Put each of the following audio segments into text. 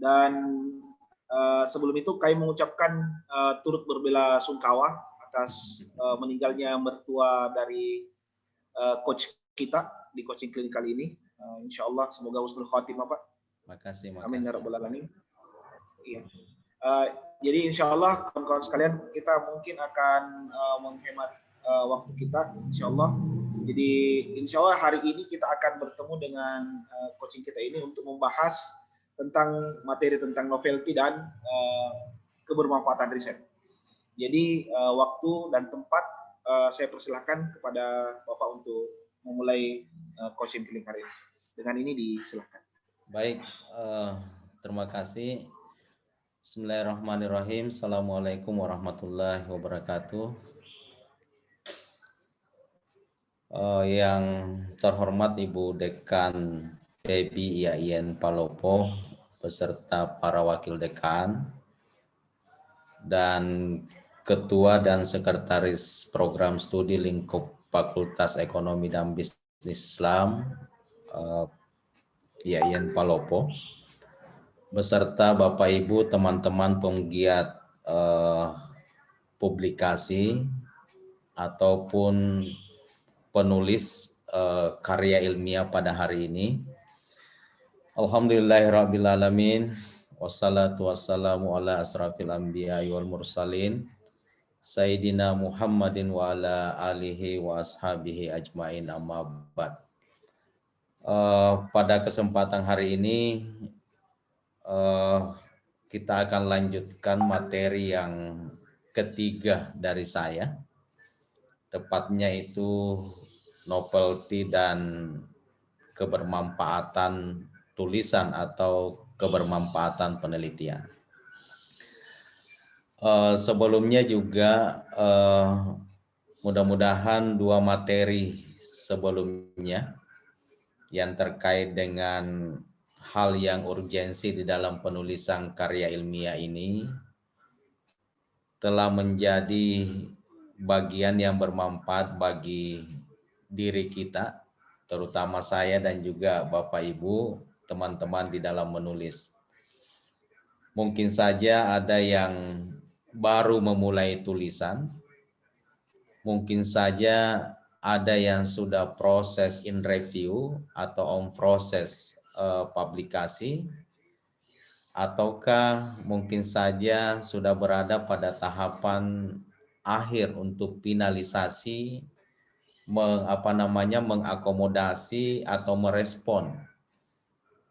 Dan sebelum itu kami mengucapkan turut berbela-sungkawa atas meninggalnya mertua dari coach kita di coaching klinik kali ini. Insya Allah semoga husnul khotimah, Pak. Makasih. Amin ya rabbal alamin. Iya. Jadi insya Allah kawan-kawan sekalian kita mungkin akan menghemat waktu kita, insya Allah. Jadi insya Allah hari ini kita akan bertemu dengan coaching kita ini untuk membahas tentang materi tentang novelty dan kebermanfaatan riset. Jadi waktu dan tempat saya persilahkan kepada Bapak untuk memulai coaching klinik hari ini. Dengan ini disilahkan. Baik, terima kasih. Bismillahirrahmanirrahim. Assalamualaikum warahmatullahi wabarakatuh. Yang terhormat Ibu Dekan PEBI IAIN Palopo beserta para wakil dekan dan Ketua dan Sekretaris Program Studi Lingkup Fakultas Ekonomi dan Bisnis Islam IAIN Palopo beserta Bapak Ibu teman-teman penggiat publikasi ataupun penulis karya ilmiah pada hari ini. Alhamdulillahirrabbilalamin. Wassalatu wassalamu ala asrafil anbiya wal mursalin. Sayyidina Muhammadin wa ala alihi wa ashabihi ajmain amma ba'd. Pada kesempatan hari ini kita akan lanjutkan materi yang ketiga dari saya. Tepatnya itu novelty dan kebermanfaatan tulisan atau kebermanfaatan penelitian. Sebelumnya juga mudah-mudahan dua materi sebelumnya yang terkait dengan hal yang urgensi di dalam penulisan karya ilmiah ini telah menjadi bagian yang bermanfaat bagi diri kita, terutama saya dan juga Bapak Ibu, teman-teman di dalam menulis. Mungkin saja ada yang baru memulai tulisan, mungkin saja ada yang sudah proses in review atau on proses publikasi, ataukah mungkin saja sudah berada pada tahapan akhir untuk finalisasi mengakomodasi atau merespon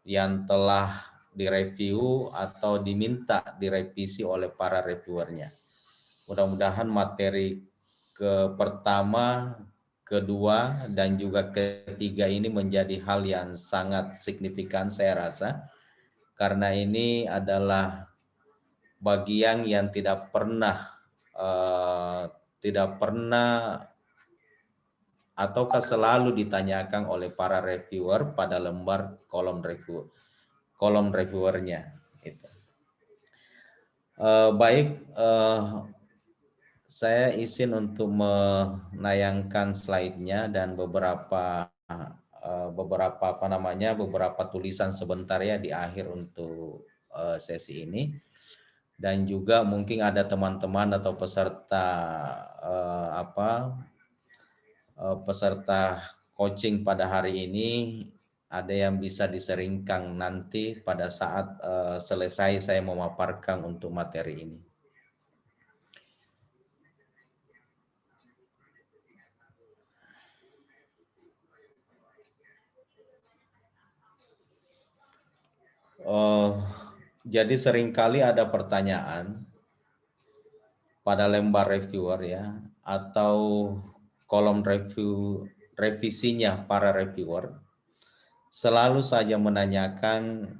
yang telah direview atau diminta direvisi oleh para reviewernya. Mudah-mudahan materi pertama, kedua, dan juga ketiga ini menjadi hal yang sangat signifikan saya rasa, karena ini adalah bagian yang tidak pernah ataukah selalu ditanyakan oleh para reviewer pada lembar kolom reviewernya. Baik, saya izin untuk menayangkan slide-nya dan beberapa tulisan sebentar ya di akhir untuk sesi ini. Dan juga mungkin ada teman-teman atau peserta coaching pada hari ini ada yang bisa diseringkan nanti pada saat selesai saya memaparkan untuk materi ini. Jadi seringkali ada pertanyaan pada lembar reviewer ya, atau kolom revisinya para reviewer, selalu saja menanyakan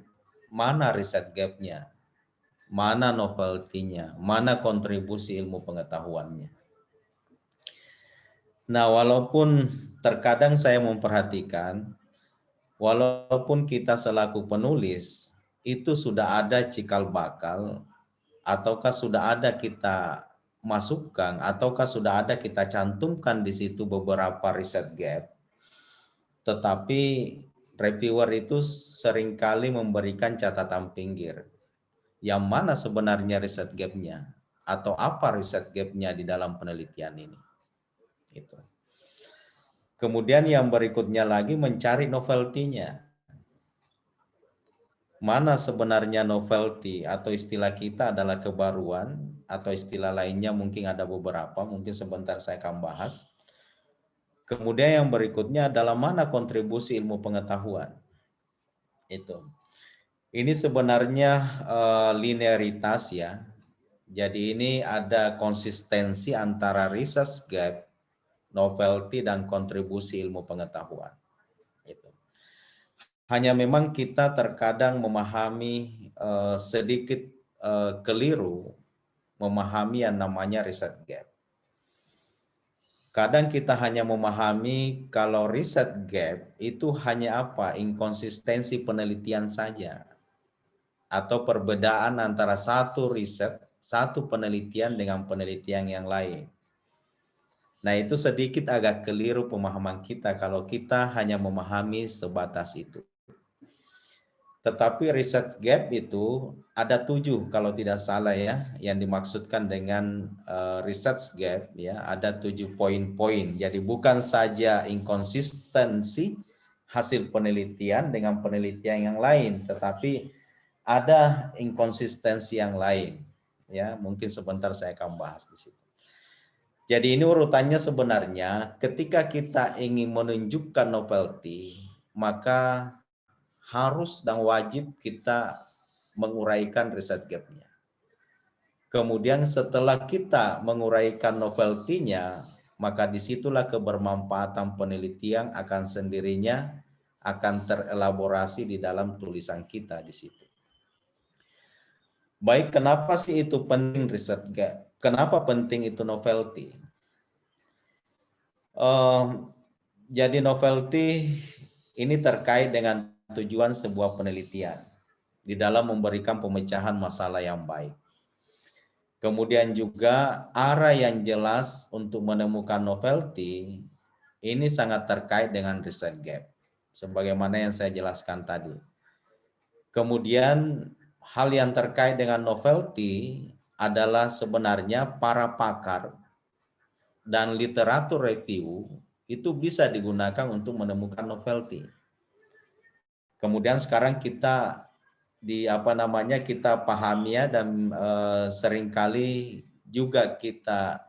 mana riset gap-nya, mana novelty-nya, mana kontribusi ilmu pengetahuannya. Nah, walaupun terkadang saya memperhatikan, walaupun kita selaku penulis, itu sudah ada cikal bakal, ataukah sudah ada kita masukkan, ataukah sudah ada kita cantumkan di situ beberapa riset gap, tetapi reviewer itu seringkali memberikan catatan pinggir. yang mana sebenarnya riset gap-nya atau apa riset gap-nya di dalam penelitian ini. Gitu. Kemudian yang berikutnya lagi mencari novelty-nya. Mana sebenarnya novelty atau istilah kita adalah kebaruan atau istilah lainnya mungkin ada beberapa, mungkin sebentar saya akan bahas. Kemudian yang berikutnya adalah mana kontribusi ilmu pengetahuan. Itu. Ini sebenarnya linearitas ya. Jadi ini ada konsistensi antara research gap, novelty dan kontribusi ilmu pengetahuan. Itu. Hanya memang kita terkadang memahami sedikit keliru memahami yang namanya research gap. Kadang kita hanya memahami kalau research gap itu hanya apa? Inkonsistensi penelitian saja. Atau perbedaan antara satu riset, satu penelitian dengan penelitian yang lain. Nah itu sedikit agak keliru pemahaman kita kalau kita hanya memahami sebatas itu. Tetapi research gap itu ada 7 kalau tidak salah ya, yang dimaksudkan dengan research gap ya, ada 7 poin-poin. Jadi bukan saja inkonsistensi hasil penelitian dengan penelitian yang lain, tetapi ada inkonsistensi yang lain ya. Mungkin sebentar saya akan bahas di situ. Jadi ini urutannya sebenarnya ketika kita ingin menunjukkan novelty, maka harus dan wajib kita menguraikan riset gap-nya. Kemudian setelah kita menguraikan novelty-nya, maka disitulah kebermanfaatan penelitian akan sendirinya akan terelaborasi di dalam tulisan kita di situ. Baik, kenapa sih itu penting riset gap? Kenapa penting itu novelty? Jadi novelty ini terkait dengan tujuan sebuah penelitian di dalam memberikan pemecahan masalah yang baik. Kemudian juga arah yang jelas untuk menemukan novelty ini sangat terkait dengan research gap, sebagaimana yang saya jelaskan tadi. Kemudian hal yang terkait dengan novelty adalah sebenarnya para pakar dan literatur review itu bisa digunakan untuk menemukan novelty. Kemudian sekarang kita kita pahami ya, dan seringkali juga kita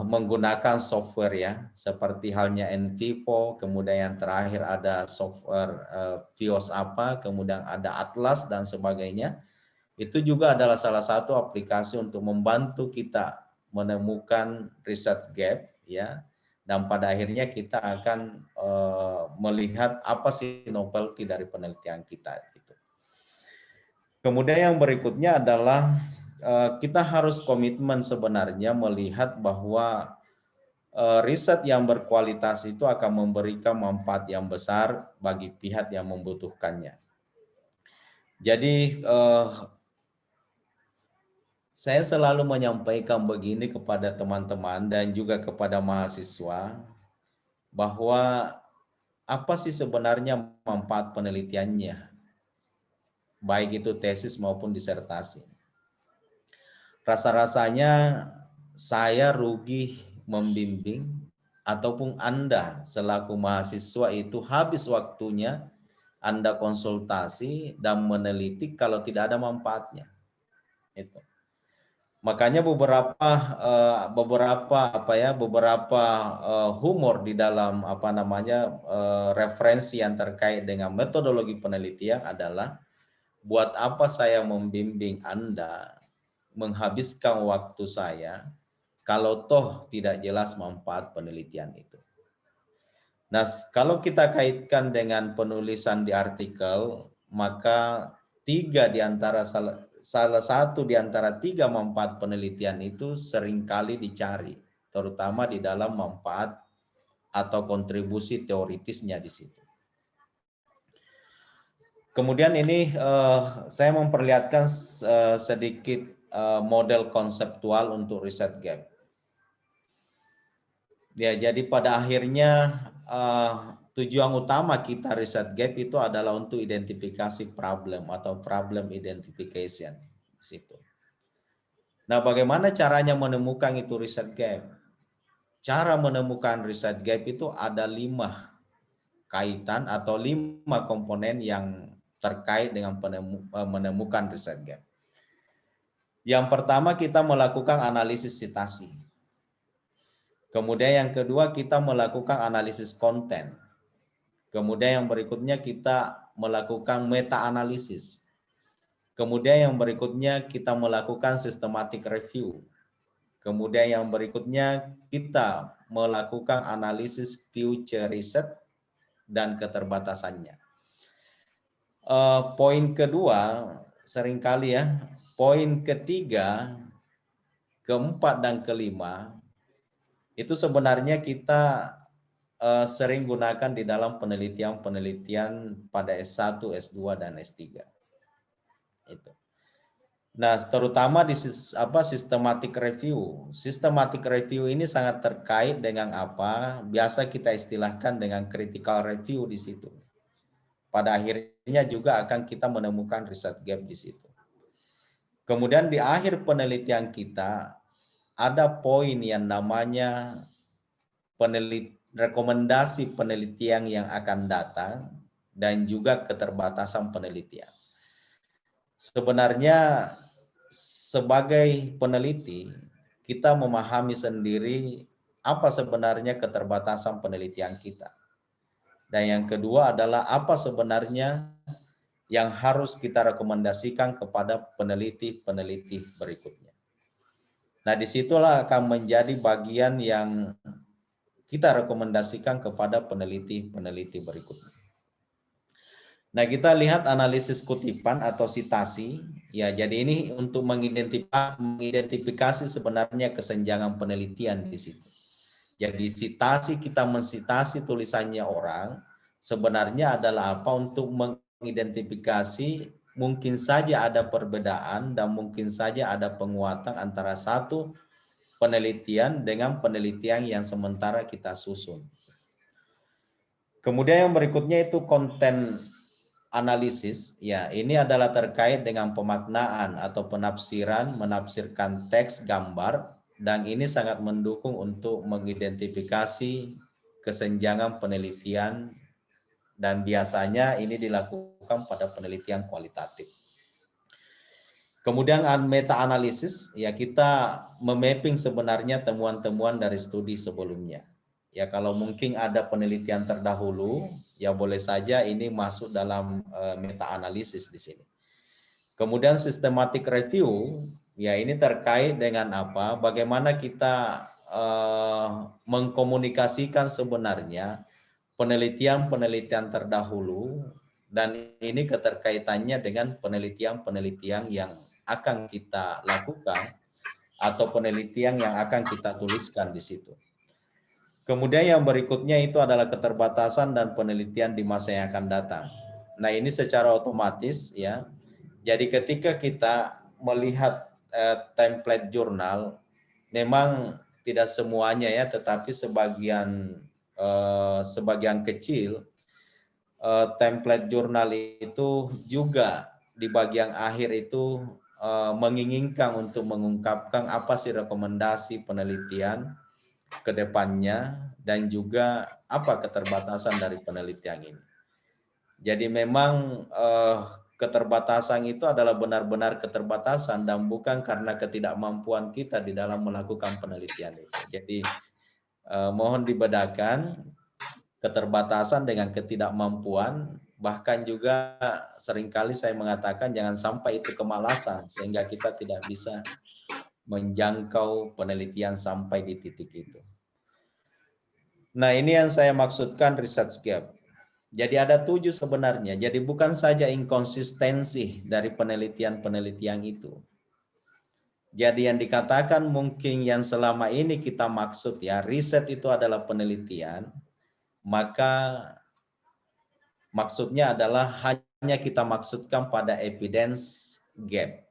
menggunakan software ya, seperti halnya NVivo, kemudian yang terakhir ada software Vios kemudian ada Atlas dan sebagainya. Itu juga adalah salah satu aplikasi untuk membantu kita menemukan research gap ya. Dan pada akhirnya kita akan melihat apa sih novelty dari penelitian kita. Gitu. Kemudian yang berikutnya adalah kita harus komitmen sebenarnya melihat bahwa riset yang berkualitas itu akan memberikan manfaat yang besar bagi pihak yang membutuhkannya. Jadi saya selalu menyampaikan begini kepada teman-teman dan juga kepada mahasiswa, bahwa apa sih sebenarnya manfaat penelitiannya, baik itu tesis maupun disertasi. Rasa-rasanya saya rugi membimbing ataupun Anda selaku mahasiswa itu habis waktunya Anda konsultasi dan meneliti kalau tidak ada manfaatnya. Itu. Makanya beberapa humor di dalam referensi yang terkait dengan metodologi penelitian adalah, buat apa saya membimbing Anda, menghabiskan waktu saya kalau toh tidak jelas manfaat penelitian itu. Nah, kalau kita kaitkan dengan penulisan di artikel, maka salah satu di antara 3 manfaat penelitian itu seringkali dicari, terutama di dalam manfaat atau kontribusi teoritisnya di situ. Kemudian ini saya memperlihatkan sedikit model konseptual untuk research gap. Ya, jadi pada akhirnya tujuan utama kita riset gap itu adalah untuk identifikasi problem atau problem identification di situ. Nah, bagaimana caranya menemukan itu riset gap? Cara menemukan riset gap itu ada 5 kaitan atau 5 komponen yang terkait dengan menemukan riset gap. Yang pertama kita melakukan analisis citasi. Kemudian yang kedua kita melakukan analisis konten. Kemudian yang berikutnya kita melakukan meta-analisis. Kemudian yang berikutnya kita melakukan systematic review. Kemudian yang berikutnya kita melakukan analisis future research dan keterbatasannya. Poin kedua, seringkali ya, poin ketiga, keempat, dan kelima, itu sebenarnya kita sering gunakan di dalam penelitian-penelitian pada S1, S2, dan S3. Itu. Nah, terutama di systematic review. Systematic review ini sangat terkait dengan apa? Biasa kita istilahkan dengan critical review di situ. Pada akhirnya juga akan kita menemukan riset gap di situ. Kemudian di akhir penelitian kita ada poin yang namanya rekomendasi penelitian yang akan datang dan juga keterbatasan penelitian. Sebenarnya sebagai peneliti, kita memahami sendiri apa sebenarnya keterbatasan penelitian kita. Dan yang kedua adalah apa sebenarnya yang harus kita rekomendasikan kepada peneliti-peneliti berikutnya. Nah, disitulah akan menjadi bagian yang kita rekomendasikan kepada peneliti-peneliti berikutnya. Nah, kita lihat analisis kutipan atau sitasi. Ya, jadi ini untuk mengidentifikasi sebenarnya kesenjangan penelitian di situ. Jadi sitasi, kita mensitasi tulisannya orang, sebenarnya adalah apa? Untuk mengidentifikasi mungkin saja ada perbedaan dan mungkin saja ada penguatan antara satu penelitian dengan penelitian yang sementara kita susun. Kemudian yang berikutnya itu konten analisis, ya ini adalah terkait dengan pemaknaan atau penafsiran, menafsirkan teks, gambar, dan ini sangat mendukung untuk mengidentifikasi kesenjangan penelitian dan biasanya ini dilakukan pada penelitian kualitatif. Kemudian meta-analisis, ya kita memapping sebenarnya temuan-temuan dari studi sebelumnya. Ya kalau mungkin ada penelitian terdahulu, ya boleh saja ini masuk dalam meta-analisis di sini. Kemudian systematic review, ya ini terkait dengan apa? Bagaimana kita mengkomunikasikan sebenarnya penelitian-penelitian terdahulu dan ini keterkaitannya dengan penelitian-penelitian yang akan kita lakukan atau penelitian yang akan kita tuliskan di situ. Kemudian yang berikutnya itu adalah keterbatasan dan penelitian di masa yang akan datang. Nah, ini secara otomatis ya. Jadi ketika kita melihat template jurnal, memang tidak semuanya ya, tetapi sebagian kecil template jurnal itu juga di bagian akhir itu menginginkan untuk mengungkapkan apa sih rekomendasi penelitian ke depannya dan juga apa keterbatasan dari penelitian ini. Jadi memang keterbatasan itu adalah benar-benar keterbatasan dan bukan karena ketidakmampuan kita di dalam melakukan penelitian itu. Jadi mohon dibedakan keterbatasan dengan ketidakmampuan, bahkan juga seringkali saya mengatakan jangan sampai itu kemalasan sehingga kita tidak bisa menjangkau penelitian sampai di titik itu. Nah, ini yang saya maksudkan research gap. Jadi ada 7 sebenarnya. Jadi bukan saja inkonsistensi dari penelitian-penelitian itu. Jadi yang dikatakan mungkin yang selama ini kita maksud ya, riset itu adalah penelitian, maka maksudnya adalah hanya kita maksudkan pada evidence gap.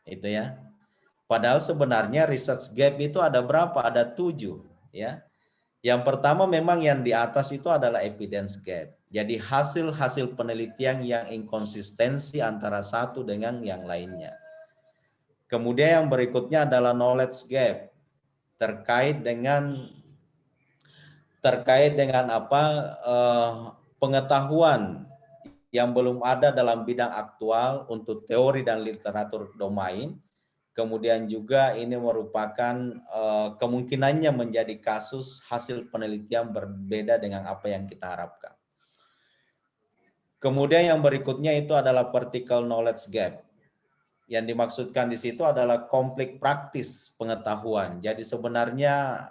Itu ya. Padahal sebenarnya research gap itu ada berapa? Ada 7 ya. Yang pertama memang yang di atas itu adalah evidence gap. Jadi hasil-hasil penelitian yang inkonsistensi antara satu dengan yang lainnya. Kemudian yang berikutnya adalah knowledge gap terkait dengan apa pengetahuan yang belum ada dalam bidang aktual untuk teori dan literatur domain. Kemudian juga ini merupakan kemungkinannya menjadi kasus hasil penelitian berbeda dengan apa yang kita harapkan. Kemudian yang berikutnya itu adalah practical knowledge gap. Yang dimaksudkan di situ adalah konflik praktis pengetahuan. Jadi sebenarnya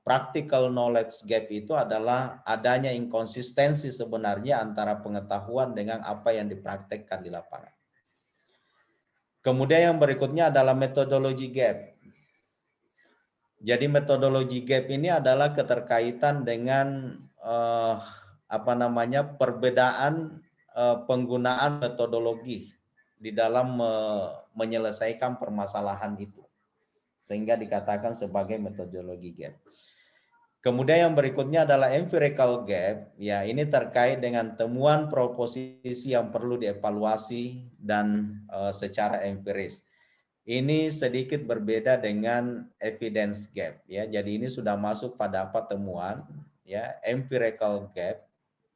practical knowledge gap itu adalah adanya inkonsistensi sebenarnya antara pengetahuan dengan apa yang dipraktekkan di lapangan. Kemudian yang berikutnya adalah metodologi gap. Jadi metodologi gap ini adalah keterkaitan dengan perbedaan penggunaan metodologi di dalam menyelesaikan permasalahan itu, sehingga dikatakan sebagai metodologi gap. Kemudian yang berikutnya adalah empirical gap, ya ini terkait dengan temuan proposisi yang perlu dievaluasi dan secara empiris. Ini sedikit berbeda dengan evidence gap, ya. Jadi ini sudah masuk pada apa temuan, ya, empirical gap,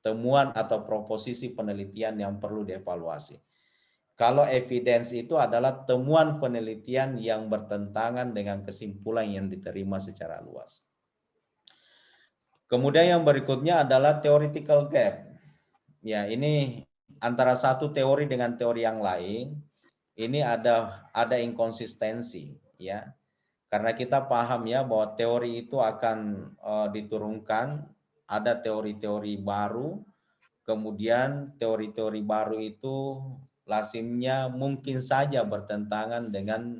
temuan atau proposisi penelitian yang perlu dievaluasi. Kalau evidence itu adalah temuan penelitian yang bertentangan dengan kesimpulan yang diterima secara luas. Kemudian yang berikutnya adalah theoretical gap. Ya, ini antara satu teori dengan teori yang lain, ini ada inkonsistensi, ya. Karena kita paham ya bahwa teori itu akan diturunkan, ada teori-teori baru, kemudian teori-teori baru itu lazimnya mungkin saja bertentangan dengan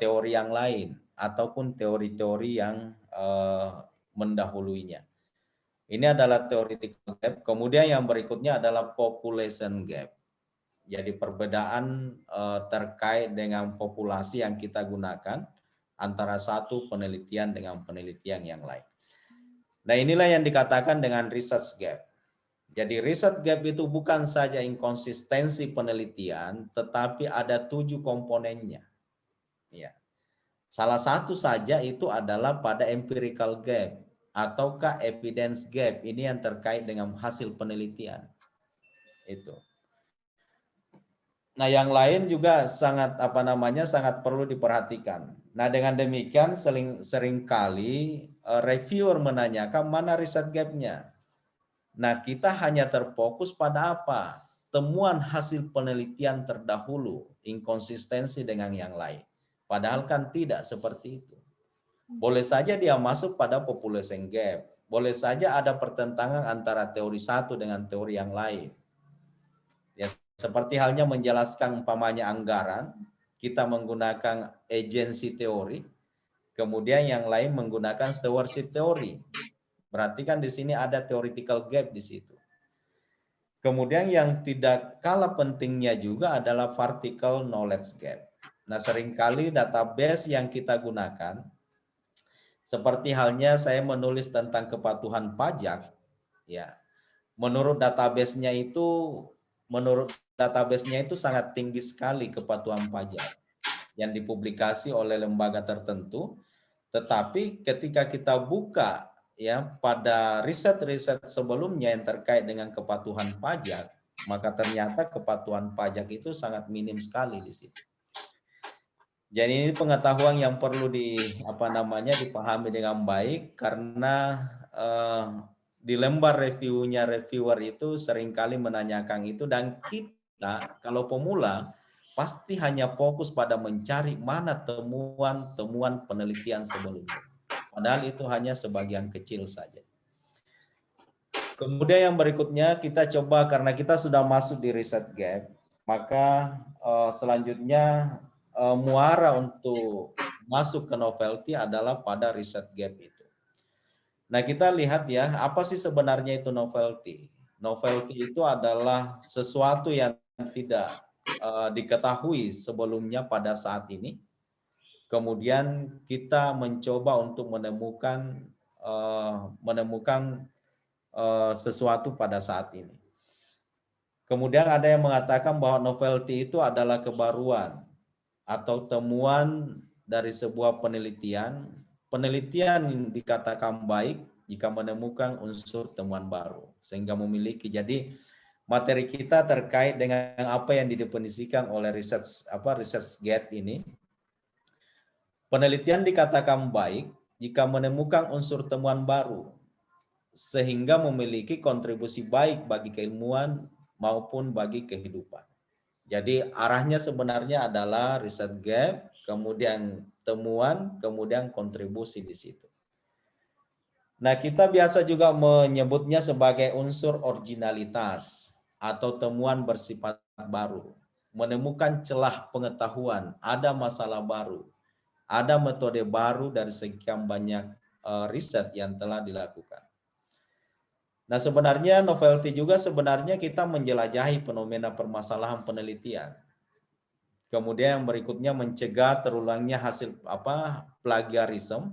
teori yang lain ataupun teori-teori yang mendahuluinya. Ini adalah theoretical gap. Kemudian yang berikutnya adalah population gap. Jadi perbedaan terkait dengan populasi yang kita gunakan antara satu penelitian dengan penelitian yang lain. Nah, inilah yang dikatakan dengan research gap. Jadi research gap itu bukan saja inkonsistensi penelitian, tetapi ada 7 komponennya. Ya. Salah satu saja itu adalah pada empirical gap ataukah evidence gap. Ini yang terkait dengan hasil penelitian. Itu. Nah, yang lain juga sangat sangat perlu diperhatikan. Nah, dengan demikian seringkali reviewer menanyakan mana riset gap-nya. Nah, kita hanya terfokus pada apa? Temuan hasil penelitian terdahulu, inkonsistensi dengan yang lain. Padahal kan tidak seperti itu. Boleh saja dia masuk pada population gap. Boleh saja ada pertentangan antara teori satu dengan teori yang lain. Ya, seperti halnya menjelaskan umpamanya anggaran, kita menggunakan agency teori, kemudian yang lain menggunakan stewardship teori. Berarti kan di sini ada theoretical gap di situ. Kemudian yang tidak kalah pentingnya juga adalah vertical knowledge gap. Nah, seringkali database yang kita gunakan, seperti halnya saya menulis tentang kepatuhan pajak, ya, menurut database-nya itu sangat tinggi sekali kepatuhan pajak yang dipublikasi oleh lembaga tertentu, tetapi ketika kita buka ya pada riset-riset sebelumnya yang terkait dengan kepatuhan pajak, maka ternyata kepatuhan pajak itu sangat minim sekali di situ. Jadi ini pengetahuan yang perlu dipahami dengan baik, karena di lembar reviewnya reviewer itu seringkali menanyakan itu, dan kita kalau pemula pasti hanya fokus pada mencari mana temuan penelitian sebelumnya. Padahal itu hanya sebagian kecil saja. Kemudian yang berikutnya kita coba, karena kita sudah masuk di research gap, maka selanjutnya muara untuk masuk ke novelty adalah pada research gap itu. Nah, kita lihat ya, apa sih sebenarnya itu novelty? Novelty itu adalah sesuatu yang tidak diketahui sebelumnya pada saat ini. Kemudian kita mencoba untuk menemukan menemukan sesuatu pada saat ini. Kemudian ada yang mengatakan bahwa novelty itu adalah kebaruan atau temuan dari sebuah penelitian. Penelitian yang dikatakan baik jika menemukan unsur temuan baru sehingga memiliki. Jadi materi kita terkait dengan apa yang didefinisikan oleh ResearchGate ini. Penelitian dikatakan baik jika menemukan unsur temuan baru sehingga memiliki kontribusi baik bagi keilmuan maupun bagi kehidupan. Jadi arahnya sebenarnya adalah ResearchGate, kemudian temuan, kemudian kontribusi di situ. Nah, kita biasa juga menyebutnya sebagai unsur originalitas atau temuan bersifat baru. Menemukan celah pengetahuan, ada masalah baru, ada metode baru dari sekian banyak riset yang telah dilakukan. Nah, sebenarnya novelty juga sebenarnya kita menjelajahi fenomena permasalahan penelitian. Kemudian yang berikutnya mencegah terulangnya hasil plagiarisme.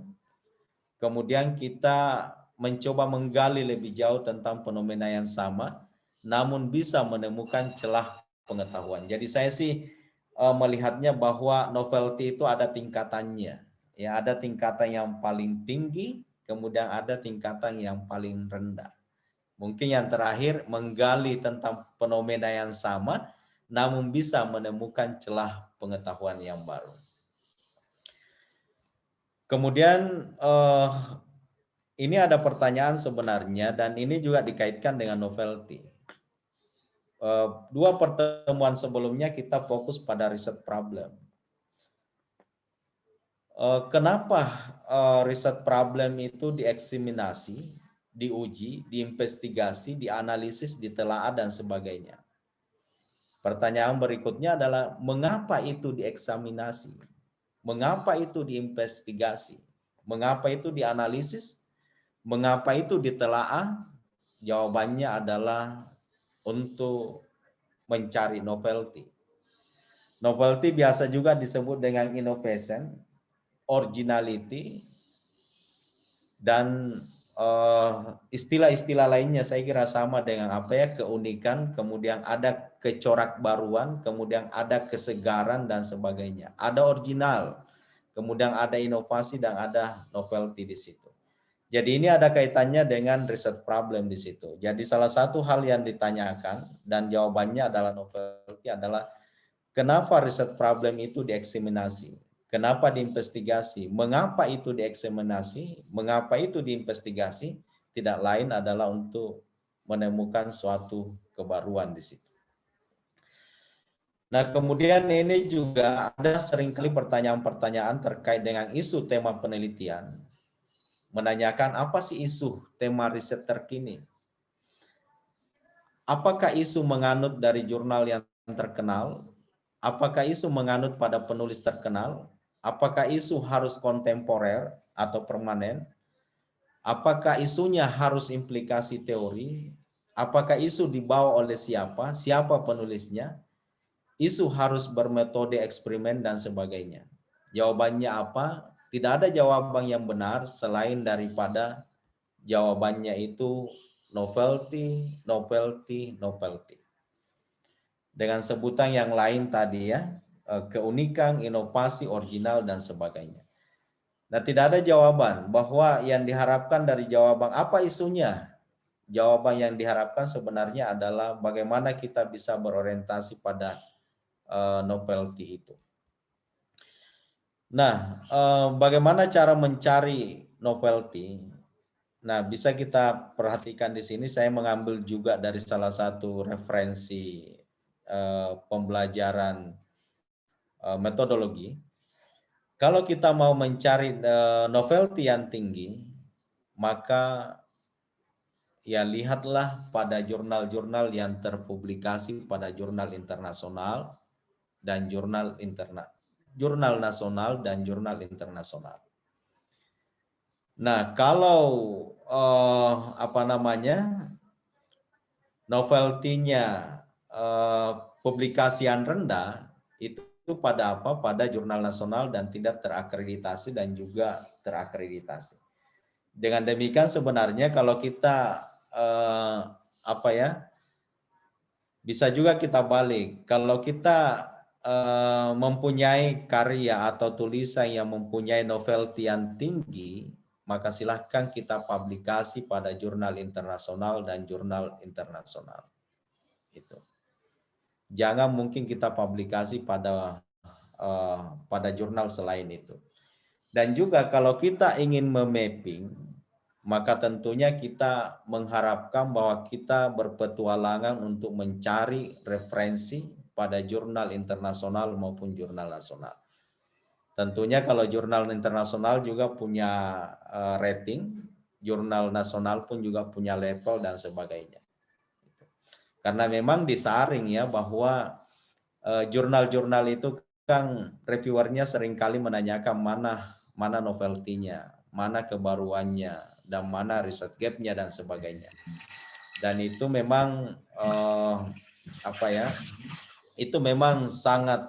Kemudian kita mencoba menggali lebih jauh tentang fenomena yang sama, namun bisa menemukan celah pengetahuan. Jadi saya sih melihatnya bahwa novelty itu ada tingkatannya. Ya, ada tingkatan yang paling tinggi, kemudian ada tingkatan yang paling rendah. Mungkin yang terakhir menggali tentang fenomena yang sama, namun bisa menemukan celah pengetahuan yang baru. Kemudian ini ada pertanyaan sebenarnya dan ini juga dikaitkan dengan novelty. Dua pertemuan sebelumnya kita fokus pada riset problem. Kenapa riset problem itu dieksaminasi, diuji, diinvestigasi, dianalisis, ditelaah dan sebagainya? Pertanyaan berikutnya adalah mengapa itu dieksaminasi? Mengapa itu diinvestigasi? Mengapa itu dianalisis? Mengapa itu ditelaah? Jawabannya adalah untuk mencari novelty. Novelty biasa juga disebut dengan innovation, originality, dan istilah-istilah lainnya saya kira sama dengan keunikan, kemudian ada kecorak baruan, kemudian ada kesegaran dan sebagainya. Ada original, kemudian ada inovasi dan ada novelty di situ. Jadi ini ada kaitannya dengan riset problem di situ. Jadi salah satu hal yang ditanyakan dan jawabannya adalah novelty adalah kenapa riset problem itu dieksaminasi? Kenapa diinvestigasi? Mengapa itu dieksaminasi? Mengapa itu diinvestigasi? Tidak lain adalah untuk menemukan suatu kebaruan di situ. Nah, kemudian ini juga ada seringkali pertanyaan-pertanyaan terkait dengan isu tema penelitian. Menanyakan apa sih isu tema riset terkini? Apakah isu menganut dari jurnal yang terkenal? Apakah isu menganut pada penulis terkenal? Apakah isu harus kontemporer atau permanen? Apakah isunya harus implikasi teori? Apakah isu dibawa oleh siapa? Siapa penulisnya? Isu harus bermetode eksperimen dan sebagainya. Jawabannya apa? Tidak ada jawaban yang benar selain daripada jawabannya itu novelty, novelty, novelty. Dengan sebutan yang lain tadi ya, keunikan, inovasi, original, dan sebagainya. Nah, tidak ada jawaban bahwa yang diharapkan dari jawaban apa isunya. Jawaban yang diharapkan sebenarnya adalah bagaimana kita bisa berorientasi pada novelty itu. Nah, bagaimana cara mencari novelty? Nah, bisa kita perhatikan di sini saya mengambil juga dari salah satu referensi pembelajaran metodologi. Kalau kita mau mencari novelty yang tinggi, maka ya lihatlah pada jurnal-jurnal yang terpublikasi pada jurnal internasional dan jurnal nasional dan jurnal internasional. Nah, kalau novelty-nya publikasian rendah itu pada pada jurnal nasional dan tidak terakreditasi dan juga terakreditasi. Dengan demikian sebenarnya kalau kita apa ya, bisa juga kita balik. Kalau kita mempunyai karya atau tulisan yang mempunyai novelty yang tinggi, maka silahkan kita publikasi pada jurnal internasional dan jurnal internasional. Itu. Jangan mungkin kita publikasi pada jurnal selain itu. Dan juga kalau kita ingin memapping, maka tentunya kita mengharapkan bahwa kita berpetualangan untuk mencari referensi pada jurnal internasional maupun jurnal nasional. Tentunya kalau jurnal internasional juga punya rating, jurnal nasional pun juga punya level dan sebagainya. Karena memang disaring ya bahwa jurnal-jurnal itu kan reviewernya seringkali menanyakan mana novelty-nya, mana kebaruannya, dan mana riset gap-nya dan sebagainya. Dan itu memang apa ya? Itu memang sangat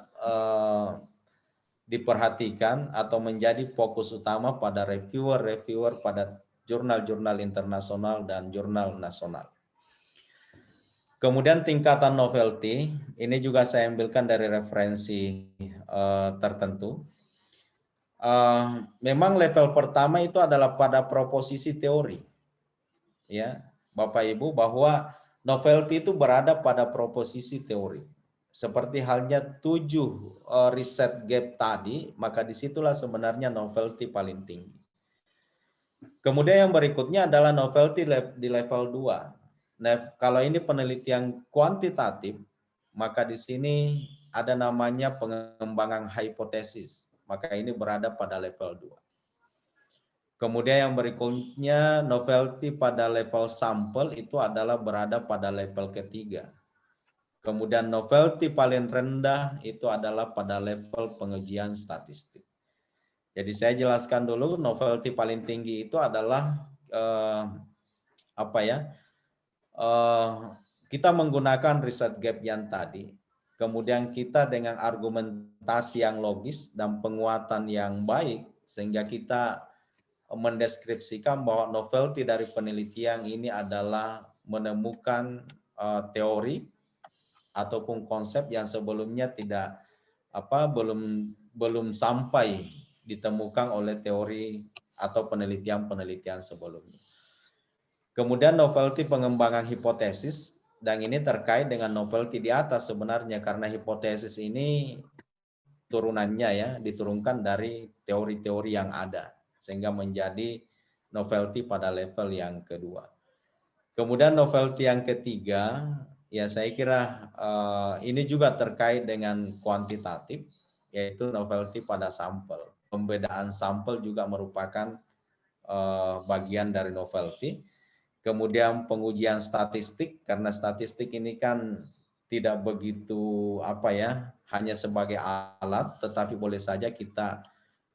diperhatikan atau menjadi fokus utama pada reviewer pada jurnal-jurnal internasional dan jurnal nasional. Kemudian tingkatan novelty, ini juga saya ambilkan dari referensi tertentu. Memang level pertama itu adalah pada proposisi teori. Ya, Bapak Ibu, bahwa novelty itu berada pada proposisi teori. Seperti halnya 7 riset gap tadi, maka disitulah sebenarnya novelty paling tinggi. Kemudian yang berikutnya adalah novelty di level 2. Nah, kalau ini penelitian kuantitatif, maka di sini ada namanya pengembangan hipotesis. Maka ini berada pada level 2. Kemudian yang berikutnya novelty pada level sampel itu adalah berada pada level ketiga. Kemudian novelty paling rendah itu adalah pada level pengujian statistik. Jadi saya jelaskan dulu, novelty paling tinggi itu adalah apa ya? Kita menggunakan riset gap yang tadi, kemudian kita dengan argumentasi yang logis dan penguatan yang baik, sehingga kita mendeskripsikan bahwa novelty dari penelitian ini adalah menemukan teori ataupun konsep yang sebelumnya belum sampai ditemukan oleh teori atau penelitian sebelumnya. Kemudian novelty pengembangan hipotesis, dan ini terkait dengan novelty di atas sebenarnya, karena hipotesis ini turunannya ya diturunkan dari teori-teori yang ada sehingga menjadi novelty pada level yang kedua. Kemudian novelty yang ketiga, ya saya kira ini juga terkait dengan kuantitatif, yaitu novelty pada sampel. Pembedaan sampel juga merupakan bagian dari novelty. Kemudian pengujian statistik, karena statistik ini kan tidak begitu hanya sebagai alat, tetapi boleh saja kita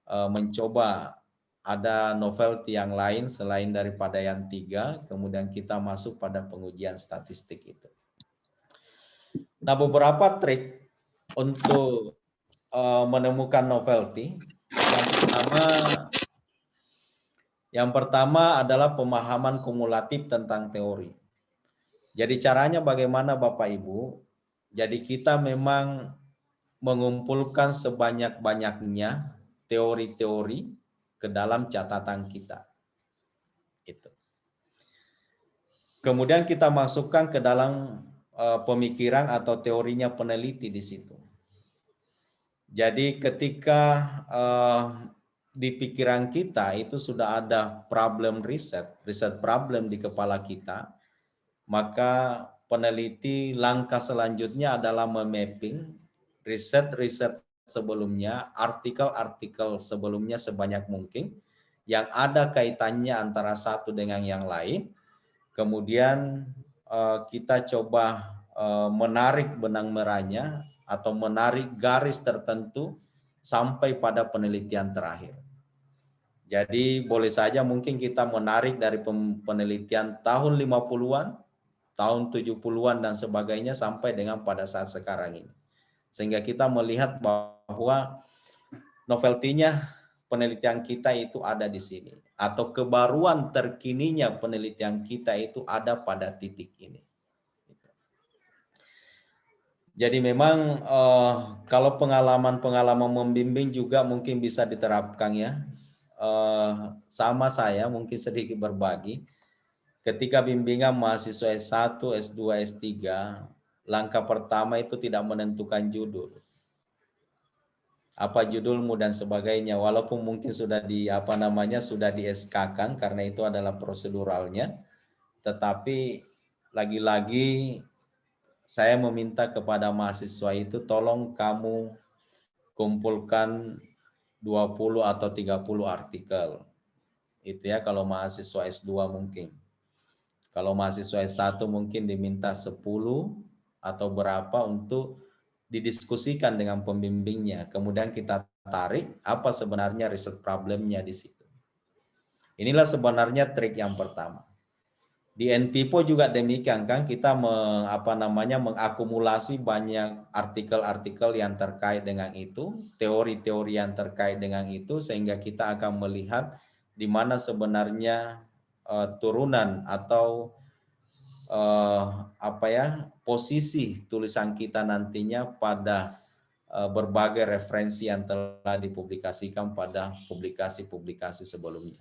mencoba ada novelty yang lain selain daripada yang 3, kemudian kita masuk pada pengujian statistik itu. Nah, beberapa trik untuk menemukan novelty. Yang pertama adalah pemahaman kumulatif tentang teori. Jadi caranya bagaimana Bapak Ibu? Jadi kita memang mengumpulkan sebanyak-banyaknya teori-teori ke dalam catatan kita. Itu. Kemudian kita masukkan ke dalam pemikiran atau teorinya peneliti di situ. Jadi ketika di pikiran kita itu sudah ada problem riset problem di kepala kita, maka peneliti langkah selanjutnya adalah memapping riset-riset sebelumnya, artikel-artikel sebelumnya sebanyak mungkin yang ada kaitannya antara satu dengan yang lain. Kemudian kita coba menarik benang merahnya atau menarik garis tertentu sampai pada penelitian terakhir. Jadi boleh saja mungkin kita menarik dari penelitian tahun 50-an, tahun 70-an dan sebagainya sampai dengan pada saat sekarang ini. Sehingga kita melihat bahwa novelty-nya penelitian kita itu ada di sini, atau kebaruan terkininya penelitian kita itu ada pada titik ini. Jadi memang kalau pengalaman-pengalaman membimbing juga mungkin bisa diterapkan ya. Sama saya mungkin sedikit berbagi. Ketika bimbingan mahasiswa S1, S2, S3, langkah pertama itu tidak menentukan judul. Apa judulmu dan sebagainya, walaupun mungkin sudah sudah di SK-kan karena itu adalah proseduralnya, tetapi lagi-lagi saya meminta kepada mahasiswa itu tolong kamu kumpulkan 20 atau 30 artikel. Itu ya kalau mahasiswa S2 mungkin. Kalau mahasiswa S1 mungkin diminta 10 atau berapa untuk didiskusikan dengan pembimbingnya. Kemudian kita tarik apa sebenarnya riset problemnya di situ. Inilah sebenarnya trik yang pertama. Di NPIPO juga demikian kan, kita mengakumulasi banyak artikel-artikel yang terkait dengan itu, teori-teori yang terkait dengan itu, sehingga kita akan melihat di mana sebenarnya turunan atau posisi tulisan kita nantinya pada berbagai referensi yang telah dipublikasikan pada publikasi-publikasi sebelumnya.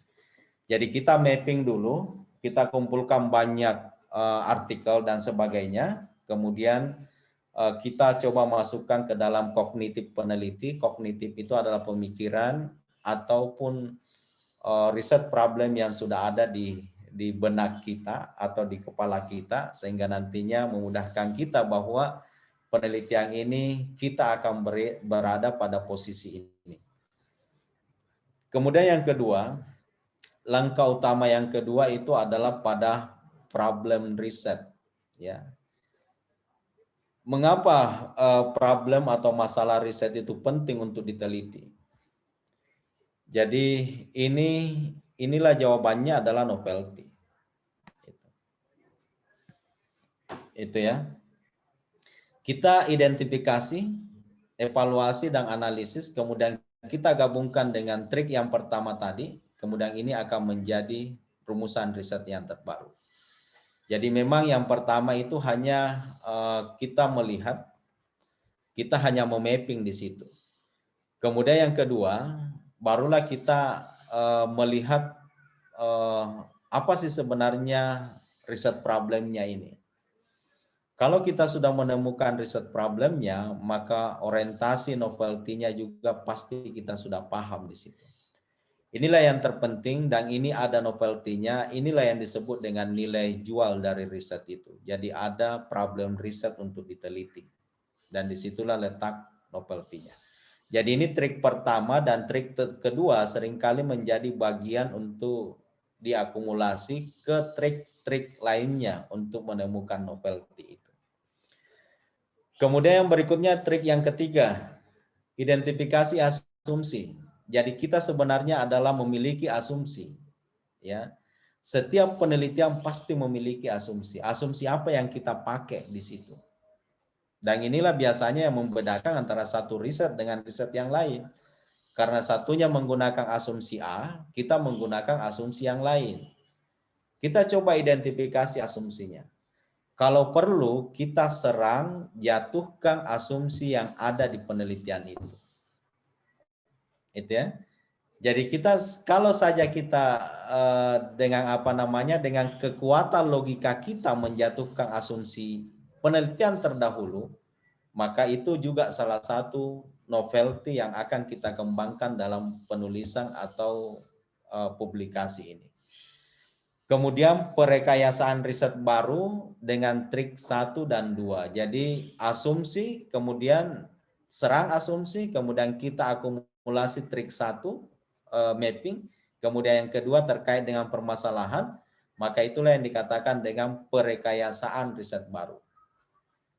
Jadi kita mapping dulu, kita kumpulkan banyak artikel dan sebagainya, kemudian kita coba masukkan ke dalam kognitif peneliti. Kognitif itu adalah pemikiran ataupun riset problem yang sudah ada di benak kita atau di kepala kita, sehingga nantinya memudahkan kita bahwa penelitian ini kita akan berada pada posisi ini. Kemudian yang kedua, langkah utama yang kedua itu adalah pada problem riset. Ya. Mengapa problem atau masalah riset itu penting untuk diteliti? Jadi inilah jawabannya adalah novelty. Itu ya. Kita identifikasi, evaluasi dan analisis, kemudian kita gabungkan dengan trik yang pertama tadi, kemudian ini akan menjadi rumusan riset yang terbaru. Jadi memang yang pertama itu hanya kita melihat, kita hanya memapping di situ. Kemudian yang kedua, barulah kita melihat apa sih sebenarnya riset problemnya ini. Kalau kita sudah menemukan riset problemnya, maka orientasi novelty-nya juga pasti kita sudah paham di situ. Inilah yang terpenting dan ini ada novelty-nya, inilah yang disebut dengan nilai jual dari riset itu. Jadi ada problem riset untuk diteliti. Dan disitulah letak novelty-nya. Jadi ini trik pertama, dan trik kedua seringkali menjadi bagian untuk diakumulasi ke trik-trik lainnya untuk menemukan novelty itu. Kemudian yang berikutnya trik yang ketiga, identifikasi asumsi. Jadi kita sebenarnya adalah memiliki asumsi. Ya, setiap penelitian pasti memiliki asumsi. Asumsi apa yang kita pakai di situ. Dan inilah biasanya yang membedakan antara satu riset dengan riset yang lain. Karena satunya menggunakan asumsi A, kita menggunakan asumsi yang lain. Kita coba identifikasi asumsinya. Kalau perlu, kita serang, jatuhkan asumsi yang ada di penelitian itu. Itu ya. Jadi kita, kalau saja kita dengan kekuatan logika kita menjatuhkan asumsi penelitian terdahulu, maka itu juga salah satu novelty yang akan kita kembangkan dalam penulisan atau publikasi ini. Kemudian perekayasaan riset baru dengan trik 1 dan 2. Jadi asumsi, kemudian serang asumsi, kemudian kita akumulasi trik 1, mapping, kemudian yang kedua terkait dengan permasalahan, maka itulah yang dikatakan dengan perekayasaan riset baru.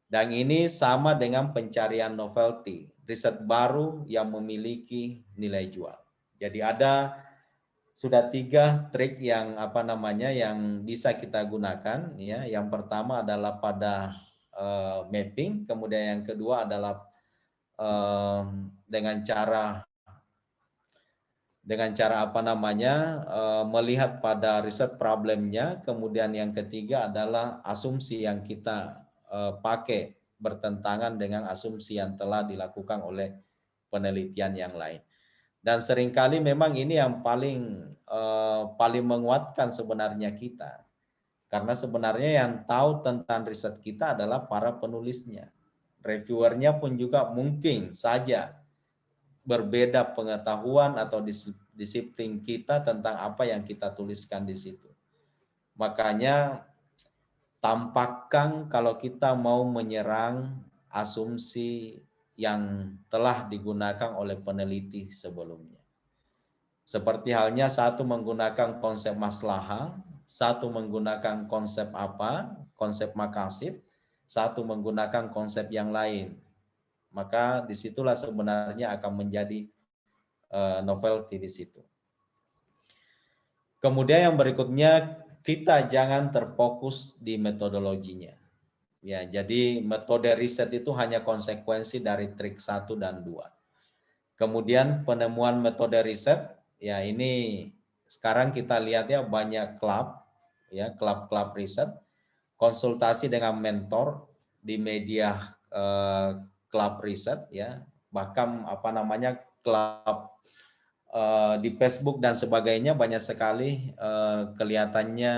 Dan ini sama dengan pencarian novelty, riset baru yang memiliki nilai jual. Jadi ada sudah 3 trik yang yang bisa kita gunakan ya. Yang pertama adalah pada mapping, kemudian yang kedua adalah dengan cara Dengan cara apa namanya, melihat pada riset problemnya, kemudian yang ketiga adalah asumsi yang kita pakai bertentangan dengan asumsi yang telah dilakukan oleh penelitian yang lain. Dan seringkali memang ini yang paling menguatkan sebenarnya kita. Karena sebenarnya yang tahu tentang riset kita adalah para penulisnya. Reviewernya pun juga mungkin saja berbeda pengetahuan atau disiplin kita tentang apa yang kita tuliskan di situ. Makanya tampakkan kalau kita mau menyerang asumsi yang telah digunakan oleh peneliti sebelumnya. Seperti halnya satu menggunakan konsep maslahah, satu menggunakan konsep apa, konsep makasid, satu menggunakan konsep yang lain. Maka disitulah sebenarnya akan menjadi novelty di situ. Kemudian yang berikutnya, kita jangan terfokus di metodologinya. Ya, jadi metode riset itu hanya konsekuensi dari trik 1 dan 2. Kemudian penemuan metode riset, ya ini sekarang kita lihat ya banyak klub, ya klub-klub riset, konsultasi dengan mentor di media klub riset, ya bahkan apa namanya klub di Facebook dan sebagainya banyak sekali kelihatannya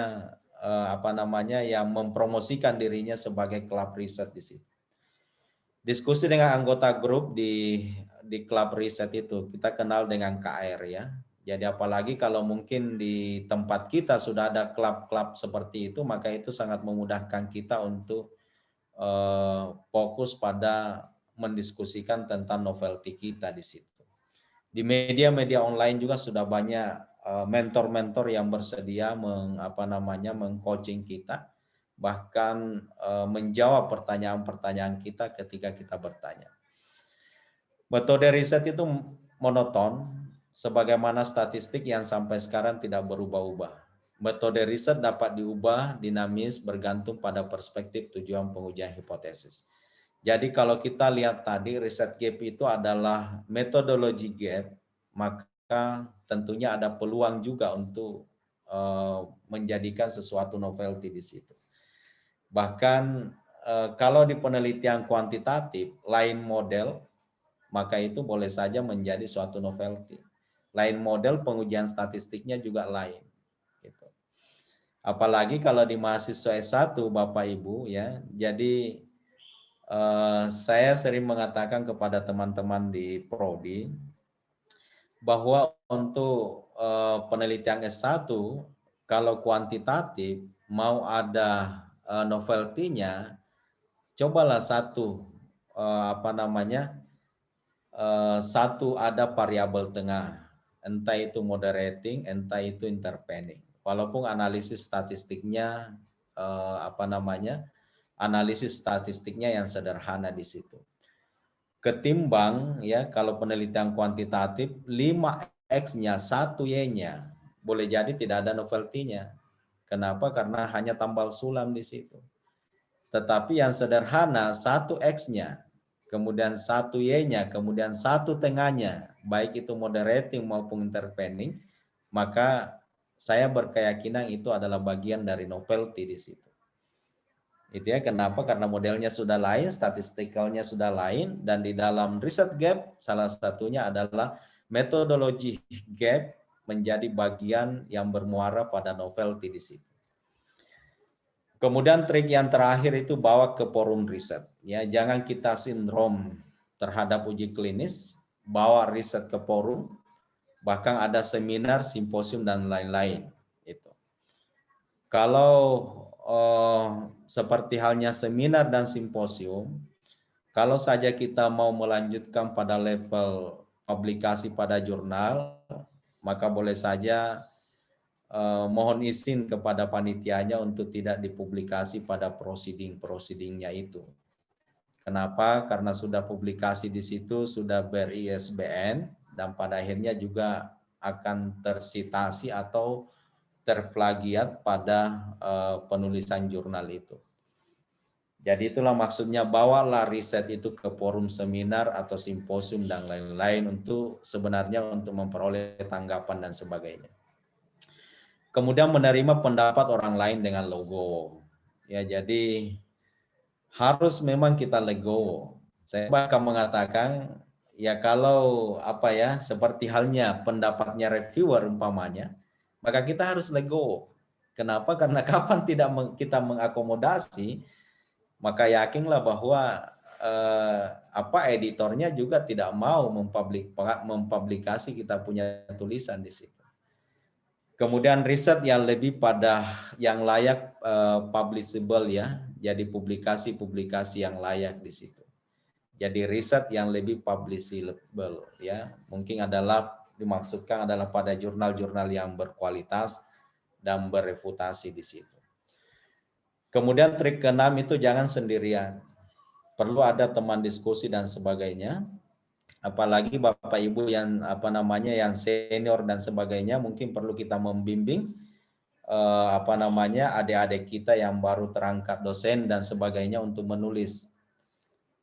apa namanya yang mempromosikan dirinya sebagai klub riset di situ. Diskusi dengan anggota grup di klub riset itu kita kenal dengan KR ya. Jadi apalagi kalau mungkin di tempat kita sudah ada klub-klub seperti itu, maka itu sangat memudahkan kita untuk fokus pada mendiskusikan tentang novelty kita di situ. Di media-media online juga sudah banyak mentor-mentor yang bersedia mengcoaching kita, bahkan menjawab pertanyaan-pertanyaan kita ketika kita bertanya. Metode riset itu monoton, sebagaimana statistik yang sampai sekarang tidak berubah-ubah. Metode riset dapat diubah dinamis bergantung pada perspektif tujuan pengujian hipotesis. Jadi kalau kita lihat tadi riset gap itu adalah metodologi gap, maka tentunya ada peluang juga untuk menjadikan sesuatu novelty di situ. Bahkan kalau di penelitian kuantitatif lain model, maka itu boleh saja menjadi suatu novelty. Lain model pengujian statistiknya juga lain. Gitu. Apalagi kalau di mahasiswa S1 Bapak Ibu ya, jadi saya sering mengatakan kepada teman-teman di Prodi bahwa untuk penelitian S1 kalau kuantitatif mau ada novelty-nya, cobalah satu satu ada variabel tengah, entah itu moderating, entah itu intervening. Walaupun analisis statistiknya analisis statistiknya yang sederhana di situ. Ketimbang ya kalau penelitian kuantitatif 5X-nya 1Y-nya boleh jadi tidak ada novelty-nya. Kenapa? Karena hanya tambal sulam di situ. Tetapi yang sederhana 1X-nya, kemudian 1Y-nya, kemudian 1 tengahnya, baik itu moderating maupun intervening, maka saya berkeyakinan itu adalah bagian dari novelty di situ. Itu ya kenapa? Karena modelnya sudah lain, statistikalnya sudah lain, dan di dalam riset gap salah satunya adalah metodologi gap menjadi bagian yang bermuara pada novelty di situ. Kemudian trik yang terakhir itu bawa ke forum riset. Ya, jangan kita sindrom terhadap uji klinis, bawa riset ke forum, bahkan ada seminar, simposium dan lain-lain. Itu. Kalau seperti halnya seminar dan simposium, kalau saja kita mau melanjutkan pada level publikasi pada jurnal, maka boleh saja mohon izin kepada panitianya untuk tidak dipublikasi pada proceedingnya itu. Kenapa? Karena sudah publikasi di situ, sudah ber-ISBN, dan pada akhirnya juga akan tersitasi atau terplagiat pada penulisan jurnal itu. Jadi itulah maksudnya, bawalah riset itu ke forum seminar atau simposium dan lain-lain untuk sebenarnya untuk memperoleh tanggapan dan sebagainya. Kemudian menerima pendapat orang lain dengan logo. Ya, jadi harus memang kita legowo. Saya bahkan mengatakan, ya kalau apa ya, seperti halnya pendapatnya reviewer umpamanya, maka kita harus legowo. Kenapa? Karena kapan tidak kita mengakomodasi, maka yakinlah bahwa apa editornya juga tidak mau mempublikasi kita punya tulisan di situ. Kemudian riset yang lebih pada yang layak publishable ya, jadi publikasi-publikasi yang layak di situ. Jadi riset yang lebih publishable ya, mungkin adalah dimaksudkan adalah pada jurnal-jurnal yang berkualitas dan bereputasi di situ. Kemudian trik keenam itu jangan sendirian. Perlu ada teman diskusi dan sebagainya. Apalagi Bapak Ibu yang apa namanya yang senior dan sebagainya, mungkin perlu kita membimbing apa namanya adik-adik kita yang baru terangkat dosen dan sebagainya untuk menulis.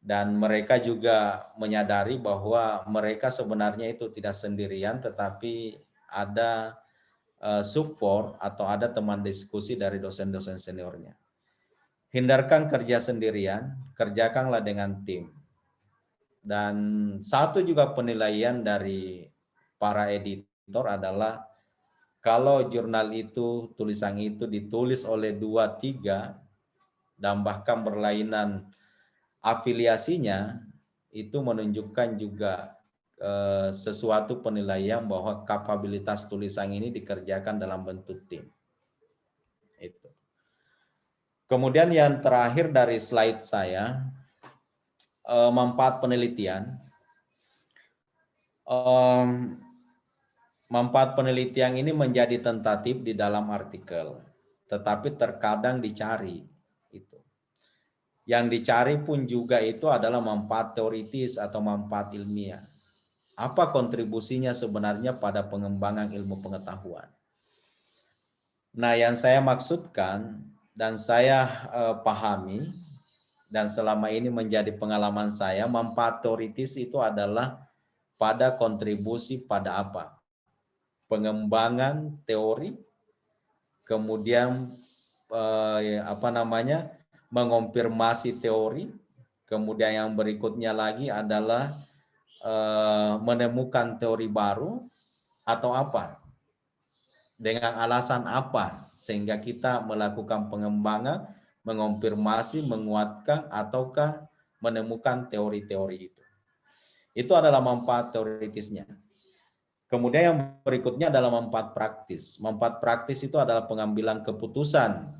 Dan mereka juga menyadari bahwa mereka sebenarnya itu tidak sendirian, tetapi ada support atau ada teman diskusi dari dosen-dosen seniornya. Hindarkan kerja sendirian, kerjakanlah dengan tim. Dan satu juga penilaian dari para editor adalah kalau jurnal itu, tulisan itu ditulis oleh 2-3 dan bahkan berlainan afiliasinya, itu menunjukkan juga sesuatu penilaian bahwa kapabilitas tulisan ini dikerjakan dalam bentuk tim. Itu. Kemudian yang terakhir dari slide saya, manfaat penelitian. Manfaat penelitian ini menjadi tentatif di dalam artikel, tetapi terkadang dicari. Itu. Yang dicari pun juga itu adalah manfaat teoritis atau manfaat ilmiah. Apa kontribusinya sebenarnya pada pengembangan ilmu pengetahuan? Nah, yang saya maksudkan dan saya pahami dan selama ini menjadi pengalaman saya, manfaat teoritis itu adalah pada kontribusi pada apa? Pengembangan teori, kemudian mengonfirmasi teori, kemudian yang berikutnya lagi adalah menemukan teori baru atau apa, dengan alasan apa sehingga kita melakukan pengembangan, mengonfirmasi, menguatkan ataukah menemukan teori-teori itu. Itu adalah manfaat teoritisnya. Kemudian yang berikutnya adalah manfaat praktis. Manfaat praktis itu adalah pengambilan keputusan.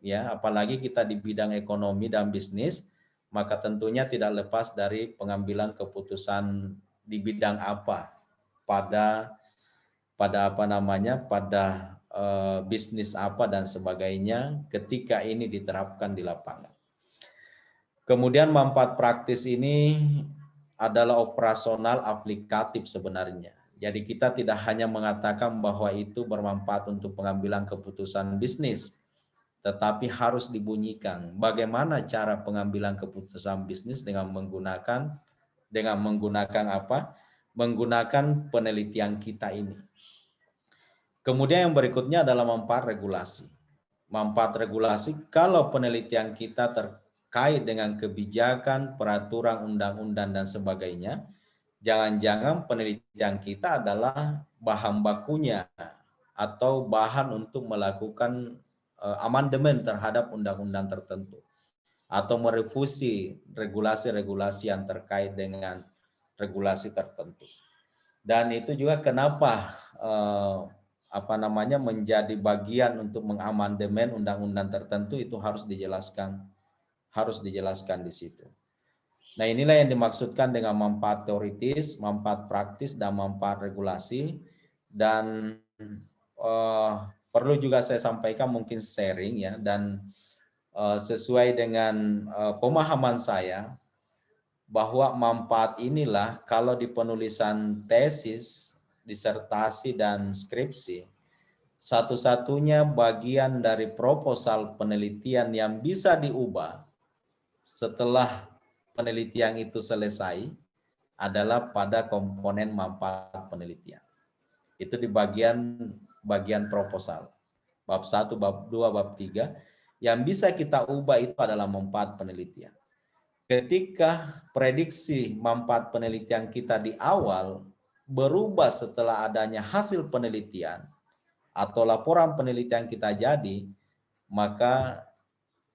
Ya, apalagi kita di bidang ekonomi dan bisnis, maka tentunya tidak lepas dari pengambilan keputusan di bidang apa pada bisnis apa dan sebagainya ketika ini diterapkan di lapangan. Kemudian manfaat praktis ini adalah operasional aplikatif sebenarnya. Jadi kita tidak hanya mengatakan bahwa itu bermanfaat untuk pengambilan keputusan bisnis, tetapi harus dibunyikan bagaimana cara pengambilan keputusan bisnis dengan menggunakan apa? Menggunakan penelitian kita ini. Kemudian yang berikutnya adalah manfaat regulasi. Manfaat regulasi kalau penelitian kita terkait dengan kebijakan, peraturan, undang-undang dan sebagainya, jangan-jangan penelitian kita adalah bahan bakunya atau bahan untuk melakukan amandemen terhadap undang-undang tertentu atau merevisi regulasi-regulasi yang terkait dengan regulasi tertentu. Dan itu juga kenapa menjadi bagian untuk mengamandemen undang-undang tertentu itu harus dijelaskan di situ. Nah, inilah yang dimaksudkan dengan manfaat teoritis, manfaat praktis, dan manfaat regulasi. Dan perlu juga saya sampaikan mungkin sharing ya, dan sesuai dengan pemahaman saya bahwa manfaat inilah kalau di penulisan tesis, disertasi, dan skripsi, satu-satunya bagian dari proposal penelitian yang bisa diubah setelah penelitian itu selesai adalah pada komponen manfaat penelitian. Itu di bagian proposal. Bab 1, bab 2, bab 3. Yang bisa kita ubah itu adalah manfaat penelitian. Ketika prediksi manfaat penelitian kita di awal berubah setelah adanya hasil penelitian atau laporan penelitian kita jadi, maka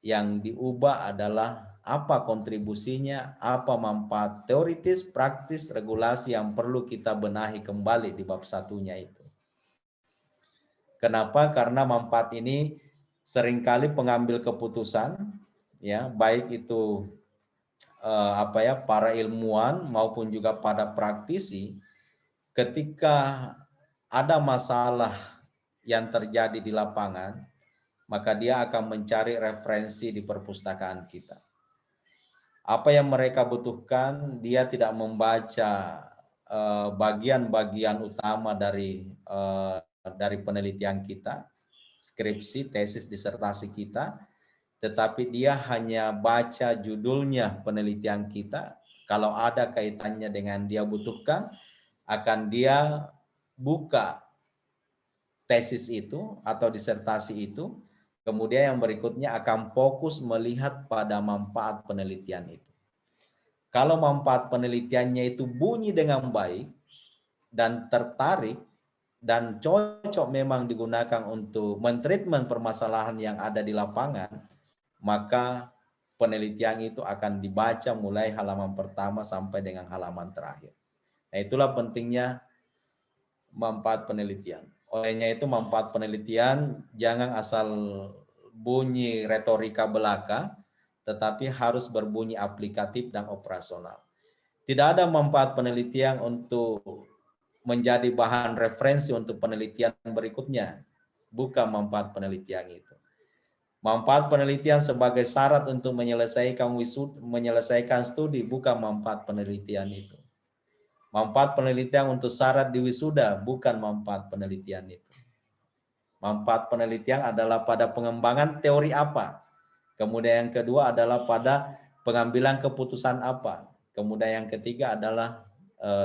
yang diubah adalah apa kontribusinya, apa manfaat teoritis, praktis, regulasi yang perlu kita benahi kembali di bab satunya itu. Kenapa? Karena manfaat ini seringkali pengambil keputusan, ya, baik itu para ilmuwan maupun juga pada praktisi, ketika ada masalah yang terjadi di lapangan, maka dia akan mencari referensi di perpustakaan kita. Apa yang mereka butuhkan, dia tidak membaca bagian-bagian utama dari penelitian kita, skripsi, tesis, disertasi kita, tetapi dia hanya baca judulnya penelitian kita. Kalau ada kaitannya dengan dia butuhkan, akan dia buka tesis itu atau disertasi itu, kemudian yang berikutnya akan fokus melihat pada manfaat penelitian itu. Kalau manfaat penelitiannya itu bunyi dengan baik dan tertarik dan cocok memang digunakan untuk mentreatment permasalahan yang ada di lapangan, maka penelitian itu akan dibaca mulai halaman pertama sampai dengan halaman terakhir. Nah, itulah pentingnya manfaat penelitian. Olehnya itu manfaat penelitian jangan asal bunyi retorika belaka, tetapi harus berbunyi aplikatif dan operasional. Tidak ada manfaat penelitian untuk menjadi bahan referensi untuk penelitian berikutnya. Bukan manfaat penelitian itu. Manfaat penelitian sebagai syarat untuk menyelesaikan studi, bukan manfaat penelitian itu. Manfaat penelitian untuk syarat di wisuda, bukan manfaat penelitian itu. Manfaat penelitian adalah pada pengembangan teori apa. Kemudian yang kedua adalah pada pengambilan keputusan apa. Kemudian yang ketiga adalah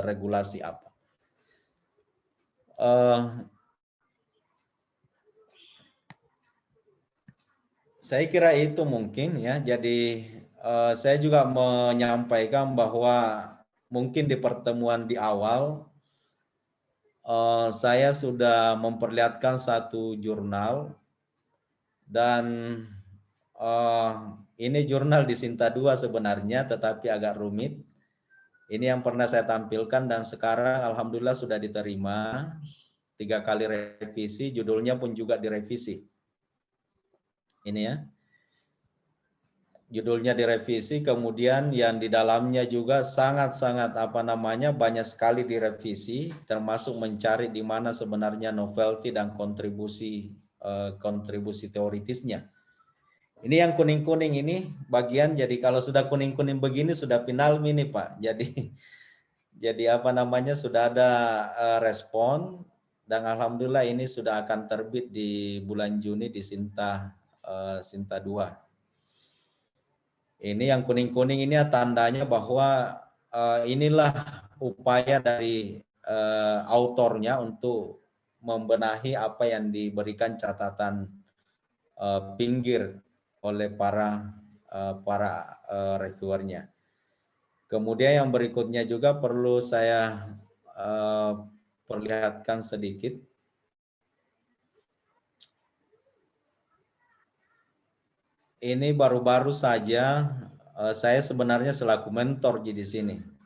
regulasi apa. Saya kira itu mungkin ya. Jadi saya juga menyampaikan bahwa mungkin di pertemuan di awal saya sudah memperlihatkan satu jurnal dan ini jurnal di Sinta 2 sebenarnya, tetapi agak rumit. Ini yang pernah saya tampilkan dan sekarang alhamdulillah sudah diterima 3 kali revisi, judulnya pun juga direvisi. Ini ya. Judulnya direvisi, kemudian yang di dalamnya juga sangat-sangat banyak sekali direvisi, termasuk mencari di mana sebenarnya novelty dan kontribusi teoritisnya. Ini yang kuning-kuning ini bagian, jadi kalau sudah kuning-kuning begini sudah final ini Pak. Jadi sudah ada respon dan alhamdulillah ini sudah akan terbit di bulan Juni di Sinta 2. Ini yang kuning-kuning ini tandanya bahwa inilah upaya dari autornya untuk membenahi apa yang diberikan catatan pinggir oleh para reviewernya. Kemudian yang berikutnya juga perlu saya perlihatkan sedikit. Ini baru-baru saja saya sebenarnya selaku mentor di sini.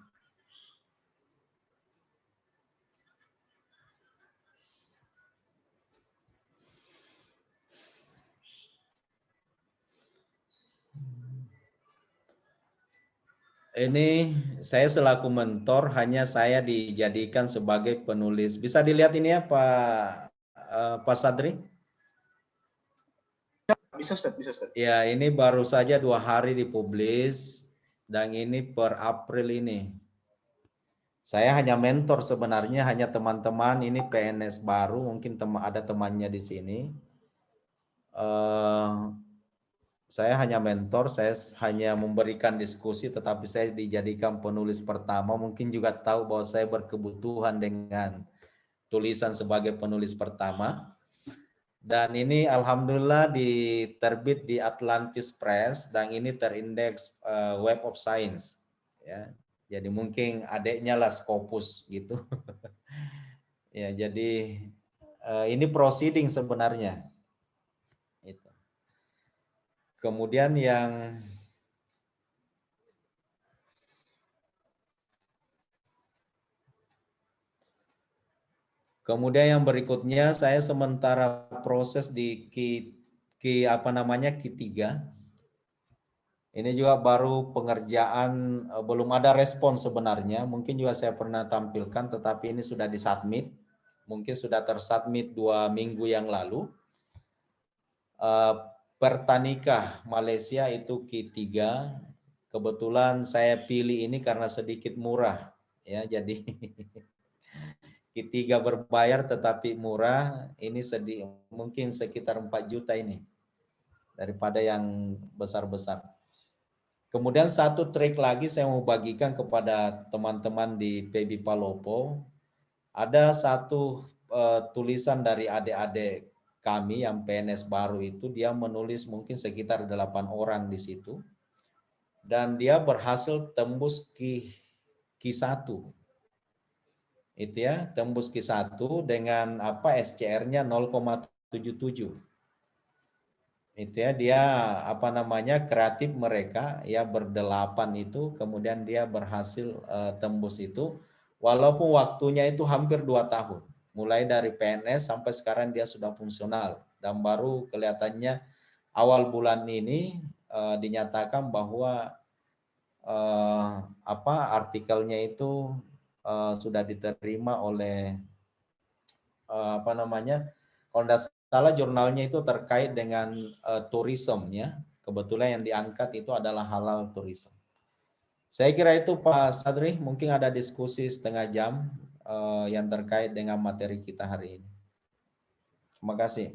Ini saya selaku mentor, hanya saya dijadikan sebagai penulis. Bisa dilihat ini ya Pak Sadri? Bisa Ustaz, bisa Ustaz. Ya, ini baru saja 2 hari dipublis dan ini per April ini. Saya hanya mentor sebenarnya, hanya teman-teman ini PNS baru, mungkin ada temannya di sini. Saya hanya mentor, saya hanya memberikan diskusi, tetapi saya dijadikan penulis pertama. Mungkin juga tahu bahwa saya berkebutuhan dengan tulisan sebagai penulis pertama. Dan ini alhamdulillah diterbit di Atlantis Press dan ini terindeks Web of Science. Ya, jadi mungkin adiknya lah Scopus gitu. Ya, jadi ini proceeding sebenarnya. Itu. Kemudian yang berikutnya saya sementara proses di apa namanya Q3. Ini juga baru pengerjaan, belum ada respon sebenarnya. Mungkin juga saya pernah tampilkan, tetapi ini sudah disubmit. Mungkin sudah tersubmit 2 minggu yang lalu. Pertanikah Malaysia itu Q3. Kebetulan saya pilih ini karena sedikit murah. Ya, jadi Q3 berbayar tetapi murah. Ini mungkin sekitar 4 juta ini. Daripada yang besar-besar. Kemudian satu trik lagi saya mau bagikan kepada teman-teman di PB Palopo. Ada satu tulisan dari adik-adik kami yang PNS baru itu, dia menulis mungkin sekitar 8 orang di situ. Dan dia berhasil tembus Q1. Itu ya, tembus Q1 dengan apa SCR-nya 0,77. Itu ya, dia apa namanya kreatif mereka ya berdelapan itu, kemudian dia berhasil tembus itu walaupun waktunya itu hampir 2 tahun, mulai dari PNS sampai sekarang dia sudah fungsional dan baru kelihatannya awal bulan ini dinyatakan bahwa apa artikelnya itu sudah diterima oleh apa namanya, kalau tidak salah jurnalnya itu terkait dengan tourism ya. Kebetulan yang diangkat itu adalah halal tourism. Saya kira itu Pak Sadri, mungkin ada diskusi setengah jam yang terkait dengan materi kita hari ini. Terima kasih.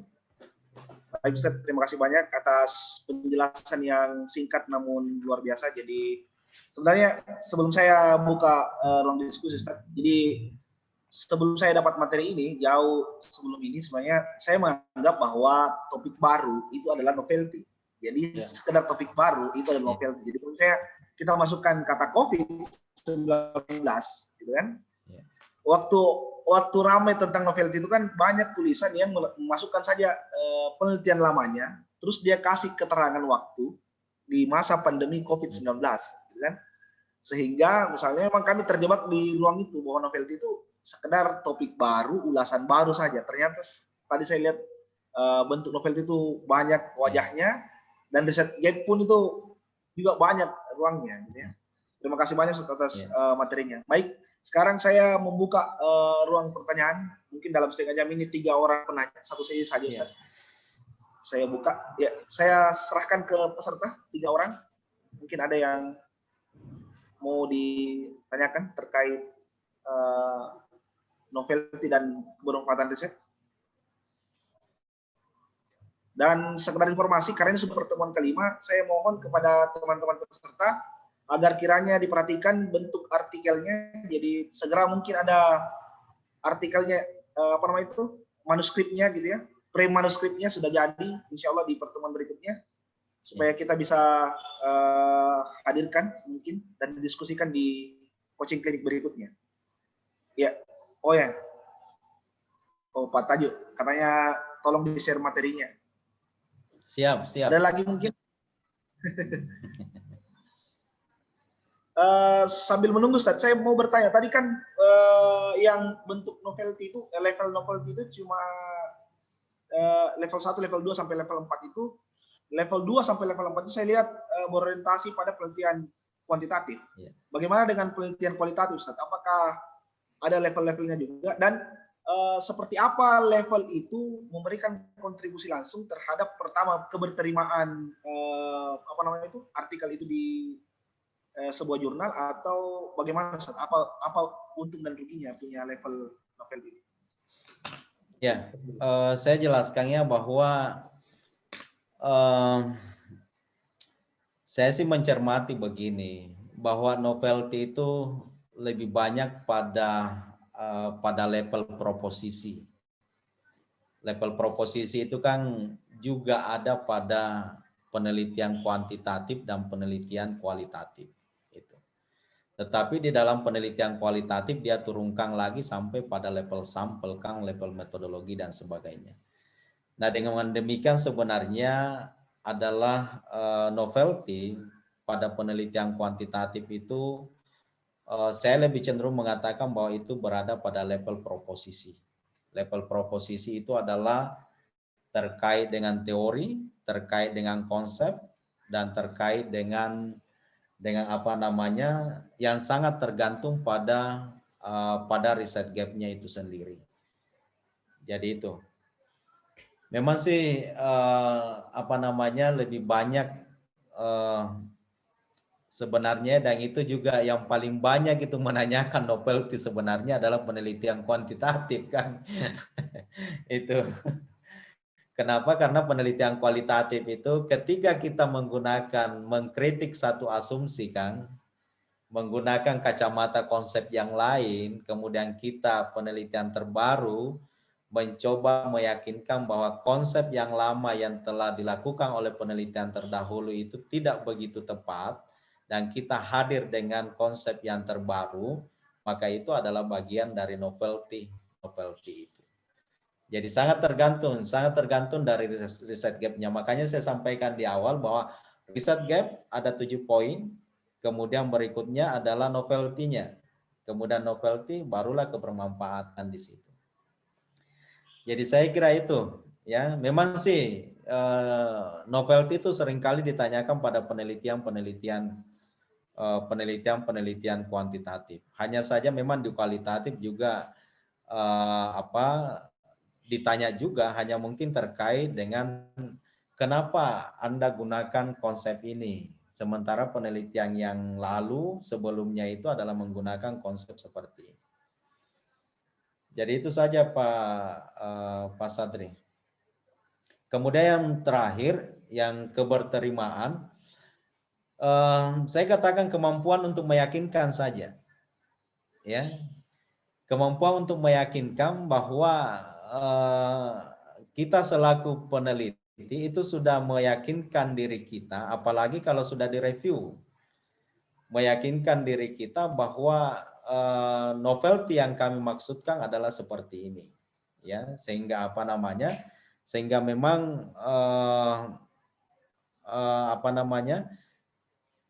Baik Ustaz, terima kasih banyak atas penjelasan yang singkat namun luar biasa. Jadi sebenarnya sebelum saya buka ruang diskusi Ustaz, jadi sebelum saya dapat materi ini, jauh sebelum ini sebenarnya saya menganggap bahwa topik baru itu adalah novelty. Jadi sekedar topik baru itu adalah novelty. Jadi menurut saya kita masukkan kata COVID-19 gitu kan. Waktu ramai tentang novelty itu kan banyak tulisan yang memasukkan saja penelitian lamanya, terus dia kasih keterangan waktu di masa pandemi COVID-19 gitu kan. Sehingga misalnya memang kami terjebak di ruang itu bahwa novelty itu sekedar topik baru, ulasan baru saja. Ternyata tadi saya lihat bentuk novelty itu banyak wajahnya dan riset gate pun itu juga banyak ruangnya. Gitu ya. Terima kasih banyak atas materinya. Baik, sekarang saya membuka ruang pertanyaan. Mungkin dalam setengah jam ini 3 orang penanya, satu saja Ustaz. Saya buka. Ya, saya serahkan ke peserta 3 orang. Mungkin ada yang mau ditanyakan terkait novelty dan bermanfaatan riset. Dan sekedar informasi, karena ini sudah pertemuan kelima, saya mohon kepada teman-teman peserta agar kiranya diperhatikan bentuk artikelnya. Jadi segera mungkin ada artikelnya, apa namanya itu, manuskripnya gitu ya, pre-manuskripnya sudah jadi, insya Allah di pertemuan berikutnya, supaya kita bisa hadirkan mungkin dan didiskusikan di coaching klinik berikutnya. Ya, oh ya, oh Pak Tajuk, katanya tolong di-share materinya. Siap. Ada lagi mungkin? Sambil menunggu Ustaz, saya mau bertanya. Tadi kan yang bentuk novelty itu, level novelty itu cuma level 1, level 2 sampai level 4 itu. Level 2 sampai level 4 itu saya lihat berorientasi pada penelitian kuantitatif. Bagaimana dengan penelitian kualitatif Ustaz? Apakah ada level-levelnya juga? Dan seperti apa level itu memberikan kontribusi langsung terhadap pertama keberterimaan apa namanya itu artikel itu di sebuah jurnal, atau bagaimana Ustaz? Apa untung dan ruginya punya level novel ini? Ya, saya jelaskannya bahwa Saya sih mencermati begini, bahwa novelty itu lebih banyak pada level proposisi. Level proposisi itu kan juga ada pada penelitian kuantitatif dan penelitian kualitatif. Itu. Tetapi di dalam penelitian kualitatif dia turunkan lagi sampai pada level sampel, kan, level metodologi dan sebagainya. Nah, dengan demikian sebenarnya adalah novelty pada penelitian kuantitatif itu saya lebih cenderung mengatakan bahwa itu berada pada level proposisi. Level proposisi itu adalah terkait dengan teori, terkait dengan konsep, dan terkait dengan apa namanya yang sangat tergantung pada riset gap-nya itu sendiri. Jadi itu. Memang sih apa namanya lebih banyak sebenarnya, dan itu juga yang paling banyak itu menanyakan novelty sebenarnya adalah penelitian kuantitatif, kan. Itu. Kenapa? Karena penelitian kualitatif itu ketika kita mengkritik satu asumsi, kan, menggunakan kacamata konsep yang lain, kemudian kita penelitian terbaru mencoba meyakinkan bahwa konsep yang lama yang telah dilakukan oleh penelitian terdahulu itu tidak begitu tepat, dan kita hadir dengan konsep yang terbaru, maka itu adalah bagian dari novelty itu. Jadi sangat tergantung dari riset gap-nya. Makanya saya sampaikan di awal bahwa riset gap ada 7 poin, kemudian berikutnya adalah novelty-nya. Kemudian novelty barulah kebermanfaatan di situ. Jadi saya kira itu, ya. Memang sih novelty itu seringkali ditanyakan pada penelitian kuantitatif. Hanya saja memang di kualitatif juga ditanya juga, hanya mungkin terkait dengan kenapa Anda gunakan konsep ini, sementara penelitian yang lalu sebelumnya itu adalah menggunakan konsep seperti ini. Jadi itu saja Pak Sadri. Kemudian yang terakhir, yang keberterimaan, saya katakan kemampuan untuk meyakinkan saja, ya, kemampuan untuk meyakinkan bahwa kita selaku peneliti itu sudah meyakinkan diri kita, apalagi kalau sudah direview, meyakinkan diri kita bahwa novelty yang kami maksudkan adalah seperti ini, ya, sehingga apa namanya, sehingga memang apa namanya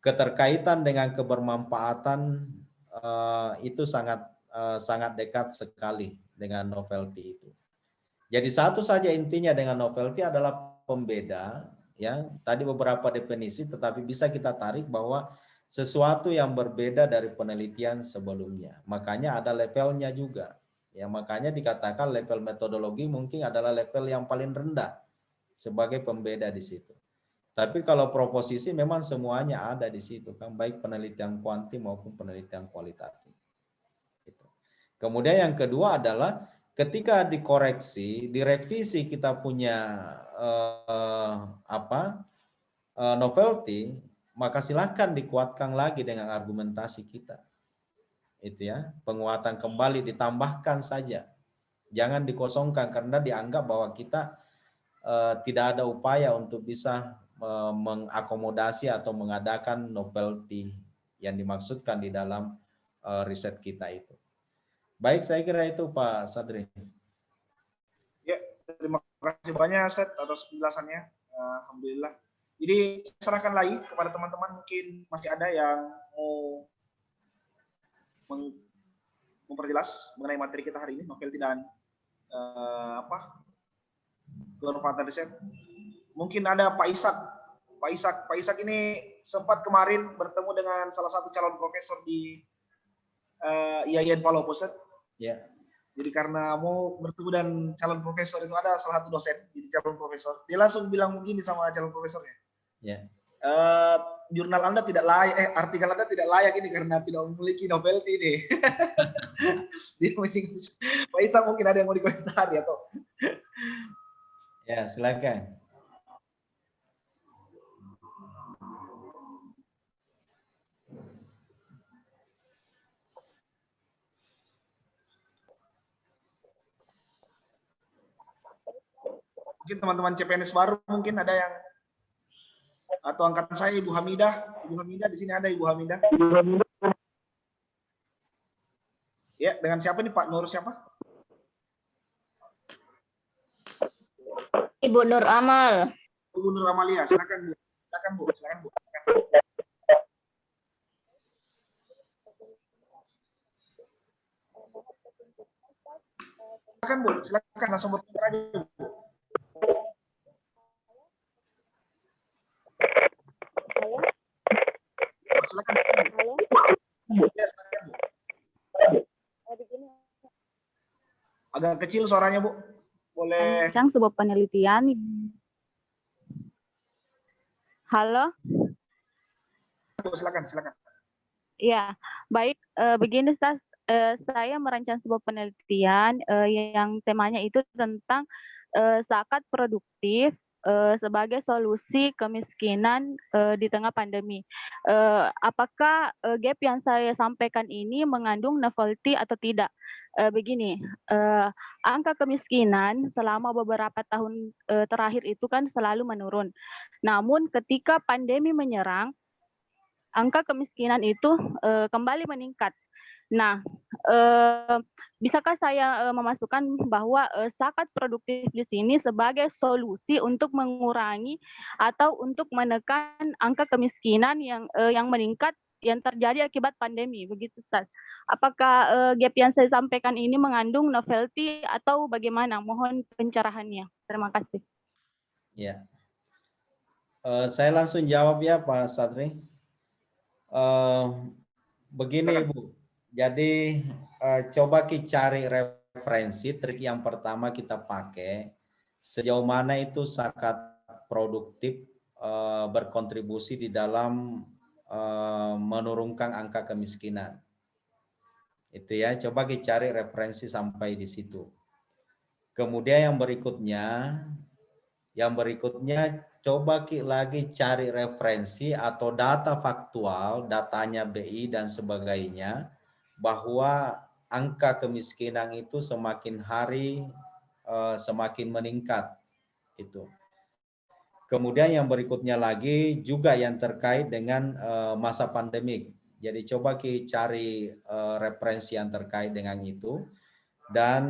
keterkaitan dengan kebermanfaatan itu sangat dekat sekali dengan novelty itu. Jadi satu saja intinya dengan novelty adalah pembeda, ya. Tadi beberapa definisi, tetapi bisa kita tarik bahwa sesuatu yang berbeda dari penelitian sebelumnya. Makanya ada levelnya juga. Ya, makanya dikatakan level metodologi mungkin adalah level yang paling rendah sebagai pembeda di situ. Tapi kalau proposisi memang semuanya ada di situ, kan, baik penelitian kuanti maupun penelitian kualitatif. Kemudian yang kedua adalah ketika dikoreksi, direvisi kita punya novelty, maka silakan dikuatkan lagi dengan argumentasi kita. Itu, ya, penguatan kembali, ditambahkan saja. Jangan dikosongkan karena dianggap bahwa kita tidak ada upaya untuk bisa mengakomodasi atau mengadakan novelty yang dimaksudkan di dalam riset kita itu. Baik, saya kira itu Pak Sadri. Ya, terima kasih banyak Ustaz atas penjelasannya. Alhamdulillah. Jadi saya serahkan lagi kepada teman-teman, mungkin masih ada yang mau memperjelas mengenai materi kita hari ini, novelty dan kebermanfaatan riset. Mungkin ada Pak Ishak. Pak Ishak ini sempat kemarin bertemu dengan salah satu calon profesor di IAIN Palopo, Ustaz. Ya. Jadi karena mau bertemu dan calon profesor itu ada salah satu dosen jadi calon profesor, dia langsung bilang begini sama calon profesornya. Ya. Jurnal Anda tidak layak, artikel Anda tidak layak ini karena tidak memiliki novelty ini. Dia Pak Isa mungkin ada yang mau dikomentari atau? Ya, silakan. Mungkin teman-teman CPNS baru mungkin ada yang, atau angkatan saya Ibu Hamidah. Ibu Hamidah di sini ada Ibu Hamidah. Ya, dengan siapa nih Pak Nur siapa? Ibu Nur Amal. Ibu Nur Amalia, silakan Bu. Silakan Bu, silakan Bu. Silakan Bu, silakan langsung berputar aja Bu. Silakan Bu. Ya, silakan Bu. Agak kecil suaranya Bu. Boleh. Sebuah penelitian. Halo. Bu, silakan, silakan. Ya, baik. Begini, Stas. Saya merancang sebuah penelitian yang temanya itu tentang zakat produktif sebagai solusi kemiskinan di tengah pandemi. Apakah gap yang saya sampaikan ini mengandung novelty atau tidak? Begini, angka kemiskinan selama beberapa tahun terakhir itu kan selalu menurun. Namun ketika pandemi menyerang, angka kemiskinan itu kembali meningkat. Nah, bisakah saya memasukkan bahwa zakat produktif di sini sebagai solusi untuk mengurangi atau untuk menekan angka kemiskinan yang meningkat yang terjadi akibat pandemi, begitu Ustaz. Apakah gap yang saya sampaikan ini mengandung novelty atau bagaimana? Mohon pencerahannya. Terima kasih. Ya, saya langsung jawab ya Pak Satri. Begini Ibu, jadi coba kita cari referensi. Trik yang pertama kita pakai sejauh mana itu zakat produktif berkontribusi di dalam menurunkan angka kemiskinan. Itu ya, coba kita cari referensi sampai di situ. Kemudian yang berikutnya coba kita lagi cari referensi atau data faktual, datanya BI dan sebagainya, bahwa angka kemiskinan itu semakin hari semakin meningkat. Itu. Kemudian yang berikutnya lagi juga yang terkait dengan masa pandemik. Jadi coba kita cari referensi yang terkait dengan itu, dan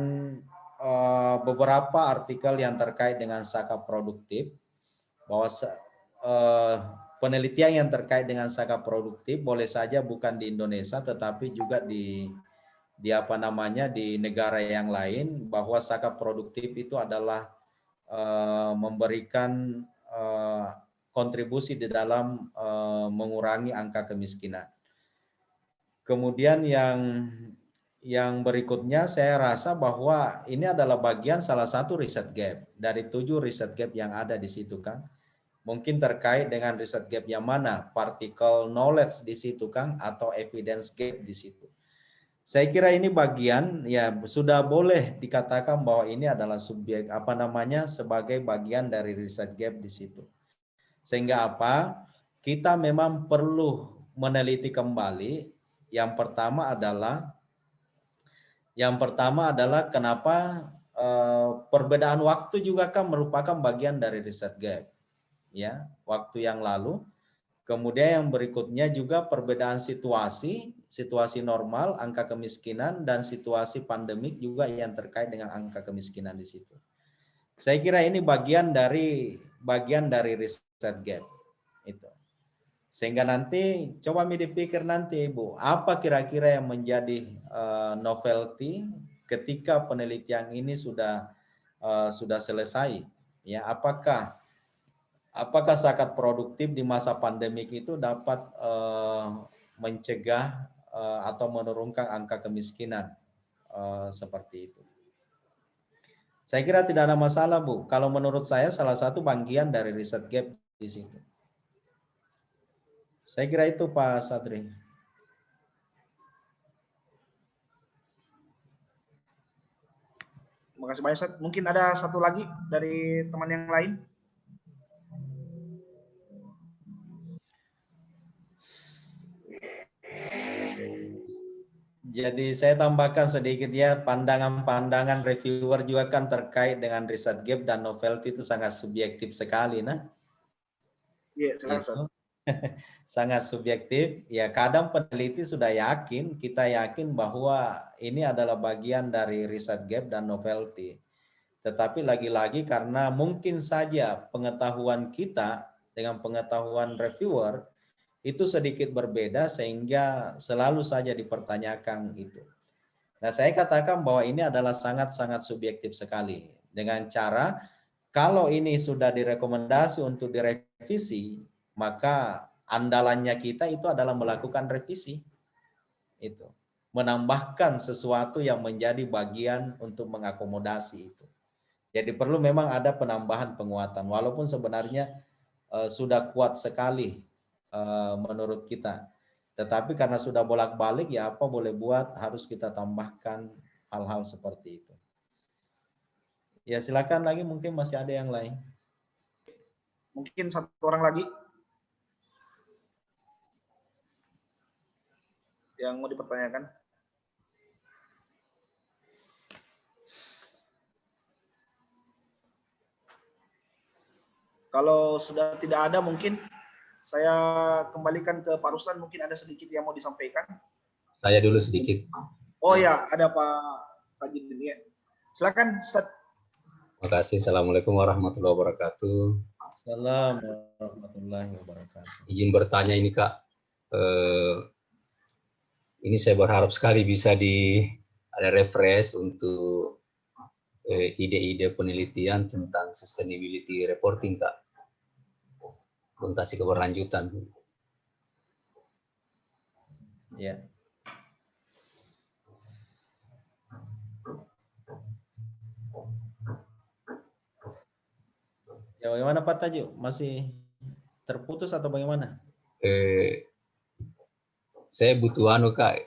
beberapa artikel yang terkait dengan zakat produktif, bahwa penelitian yang terkait dengan zakat produktif boleh saja bukan di Indonesia tetapi juga di apa namanya di negara yang lain, bahwa zakat produktif itu adalah memberikan kontribusi di dalam mengurangi angka kemiskinan. Kemudian yang berikutnya saya rasa bahwa ini adalah bagian salah satu riset gap dari 7 riset gap yang ada di situ kan. Mungkin terkait dengan riset gap yang mana, particle knowledge di situ kan, atau evidence gap di situ. Saya kira ini bagian ya sudah boleh dikatakan bahwa ini adalah subjek apa namanya sebagai bagian dari riset gap di situ. Sehingga apa? Kita memang perlu meneliti kembali. Yang pertama adalah kenapa perbedaan waktu juga kan merupakan bagian dari riset gap. Ya, waktu yang lalu. Kemudian yang berikutnya juga perbedaan situasi normal, angka kemiskinan, dan situasi pandemik juga yang terkait dengan angka kemiskinan di situ. Saya kira ini bagian dari riset gap itu. Sehingga nanti coba dipikir nanti Ibu, apa kira-kira yang menjadi novelty ketika penelitian ini sudah selesai? Ya, apakah zakat produktif di masa pandemik itu dapat mencegah atau menurunkan angka kemiskinan seperti itu? Saya kira tidak ada masalah Bu. Kalau menurut saya salah satu bagian dari riset gap di situ. Saya kira itu Pak Satri. Terima kasih banyak Ustaz. Mungkin ada satu lagi dari teman yang lain. Jadi saya tambahkan sedikit ya, pandangan-pandangan reviewer juga kan terkait dengan riset gap dan novelty itu sangat subjektif sekali, nah. Iya, silakan, Ustaz. Itu sangat subjektif. Ya kadang peneliti sudah yakin, kita yakin bahwa ini adalah bagian dari riset gap dan novelty. Tetapi lagi-lagi karena mungkin saja pengetahuan kita dengan pengetahuan reviewer itu sedikit berbeda sehingga selalu saja dipertanyakan itu. Nah, saya katakan bahwa ini adalah sangat-sangat subjektif sekali. Dengan cara kalau ini sudah direkomendasi untuk direvisi, maka andalannya kita itu adalah melakukan revisi. Itu. Menambahkan sesuatu yang menjadi bagian untuk mengakomodasi itu. Jadi perlu memang ada penambahan penguatan walaupun sebenarnya sudah kuat sekali menurut kita. Tetapi karena sudah bolak-balik ya apa boleh buat, harus kita tambahkan hal-hal seperti itu. Ya silakan lagi, mungkin masih ada yang lain. Mungkin satu orang lagi yang mau dipertanyakan. Kalau sudah tidak ada, mungkin saya kembalikan ke Pak Ruslan. Mungkin ada sedikit yang mau disampaikan. Saya dulu sedikit. Oh ya, ada Pak Tajudin ya. Silakan, Ustaz. Terima kasih. Assalamualaikum warahmatullahi wabarakatuh. Assalamualaikum warahmatullahi wabarakatuh. Izin bertanya ini Kak. Ini saya berharap sekali bisa ada refresh untuk ide-ide penelitian tentang sustainability reporting Kak. Orientasi keberlanjutan. Ya. Ya bagaimana Pak Tajuk? Masih terputus atau bagaimana? Saya butuh Kak,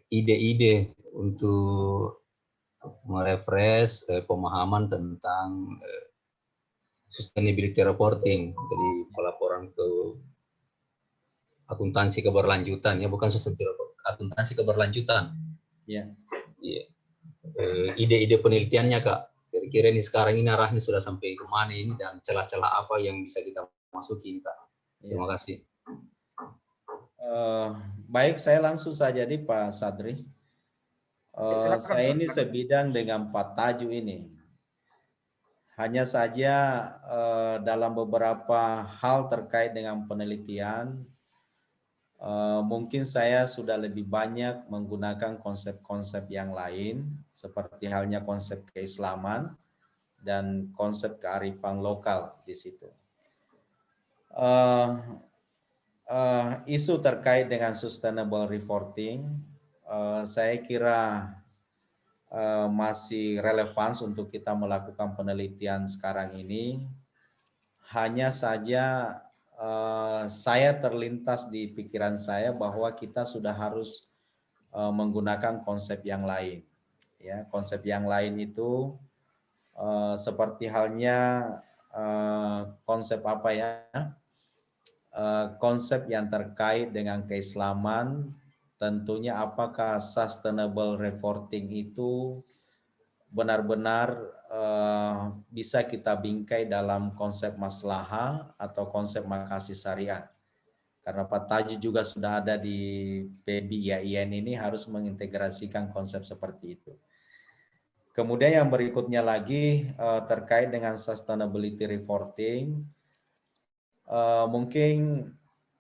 ide-ide untuk merefresh pemahaman tentang sustainability reporting, jadi pelaporan ke akuntansi keberlanjutan ya, bukan akuntansi keberlanjutan. Ya. Iya. Ide-ide penelitiannya Kak, kira-kira ini sekarang ini arahnya sudah sampai kemana ini dan celah-celah apa yang bisa kita masukin Kak. Terima kasih. Baik, saya langsung saja di Pak Sadri. Saya ini sebidang dengan Pak Taju ini. Hanya saja dalam beberapa hal terkait dengan penelitian, mungkin saya sudah lebih banyak menggunakan konsep-konsep yang lain, seperti halnya konsep keislaman dan konsep kearifan lokal di situ. Isu terkait dengan sustainable reporting, saya kira masih relevan untuk kita melakukan penelitian sekarang ini. Hanya saja saya terlintas di pikiran saya bahwa kita sudah harus menggunakan konsep yang lain. Ya, konsep yang lain itu seperti halnya konsep apa ya? Konsep yang terkait dengan keislaman. Tentunya apakah sustainable reporting itu benar-benar bisa kita bingkai dalam konsep maslahah atau konsep makasih syariat. Karena Pak Taji juga sudah ada di PBIN ini harus mengintegrasikan konsep seperti itu. Kemudian yang berikutnya lagi terkait dengan sustainability reporting, mungkin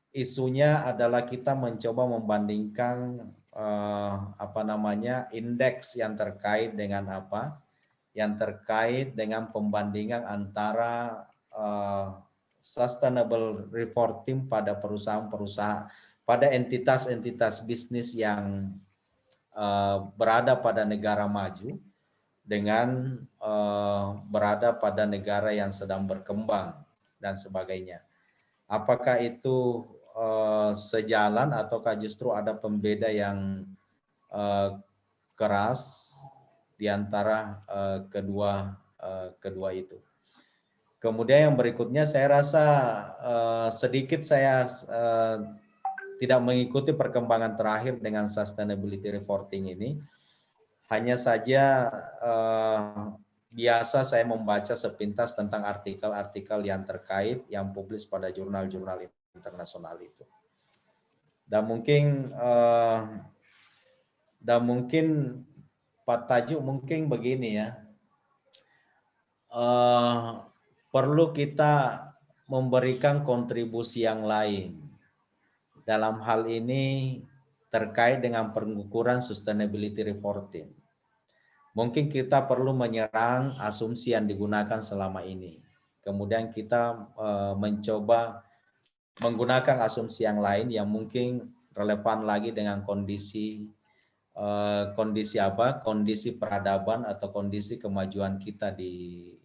isunya adalah kita mencoba membandingkan indeks yang terkait dengan apa? Yang terkait dengan pembandingan antara sustainable reporting pada perusahaan-perusahaan, pada entitas-entitas bisnis yang berada pada negara maju dengan berada pada negara yang sedang berkembang dan sebagainya. Apakah itu sejalan ataukah justru ada pembeda yang keras di antara kedua itu. Kemudian yang berikutnya saya rasa sedikit saya tidak mengikuti perkembangan terakhir dengan sustainability reporting ini. Hanya saja biasa saya membaca sepintas tentang artikel-artikel yang terkait yang publis pada jurnal-jurnal internasional itu. Dan mungkin Pak Tajuk mungkin begini ya, perlu kita memberikan kontribusi yang lain dalam hal ini terkait dengan pengukuran sustainability reporting. Mungkin kita perlu menyerang asumsi yang digunakan selama ini. Kemudian kita mencoba menggunakan asumsi yang lain yang mungkin relevan lagi dengan kondisi peradaban atau kondisi kemajuan kita di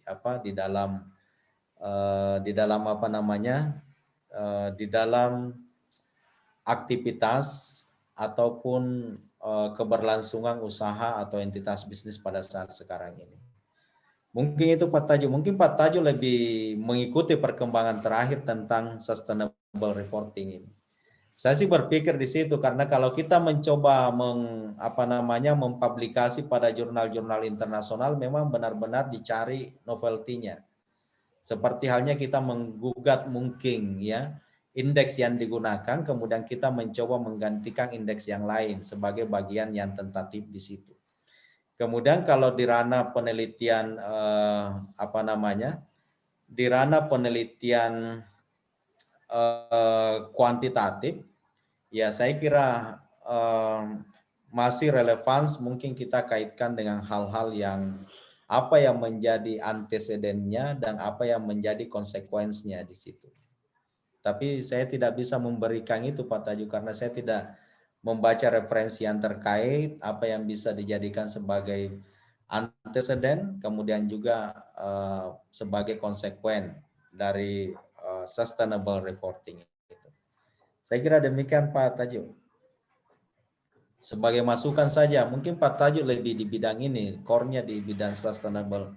dalam aktivitas ataupun keberlangsungan usaha atau entitas bisnis pada saat sekarang ini. Mungkin itu Pak Tajuk. Mungkin Pak Tajuk lebih mengikuti perkembangan terakhir tentang sustainable reporting ini. Saya sih berpikir di situ karena kalau kita mencoba mempublikasi pada jurnal-jurnal internasional memang benar-benar dicari novelty-nya. Seperti halnya kita menggugat mungkin ya indeks yang digunakan, kemudian kita mencoba menggantikan indeks yang lain sebagai bagian yang tentatif di situ. Kemudian kalau di ranah penelitian di ranah penelitian kuantitatif, ya saya kira masih relevan mungkin kita kaitkan dengan hal-hal yang apa yang menjadi antecedennya dan apa yang menjadi konsekuensinya di situ. Tapi saya tidak bisa memberikan itu Pak Tajuk karena saya tidak membaca referensi yang terkait apa yang bisa dijadikan sebagai antecedent kemudian juga sebagai konsekuen dari sustainable reporting itu. Saya kira demikian Pak Tajuk. Sebagai masukan saja, mungkin Pak Tajuk lebih di bidang ini, core-nya di bidang sustainable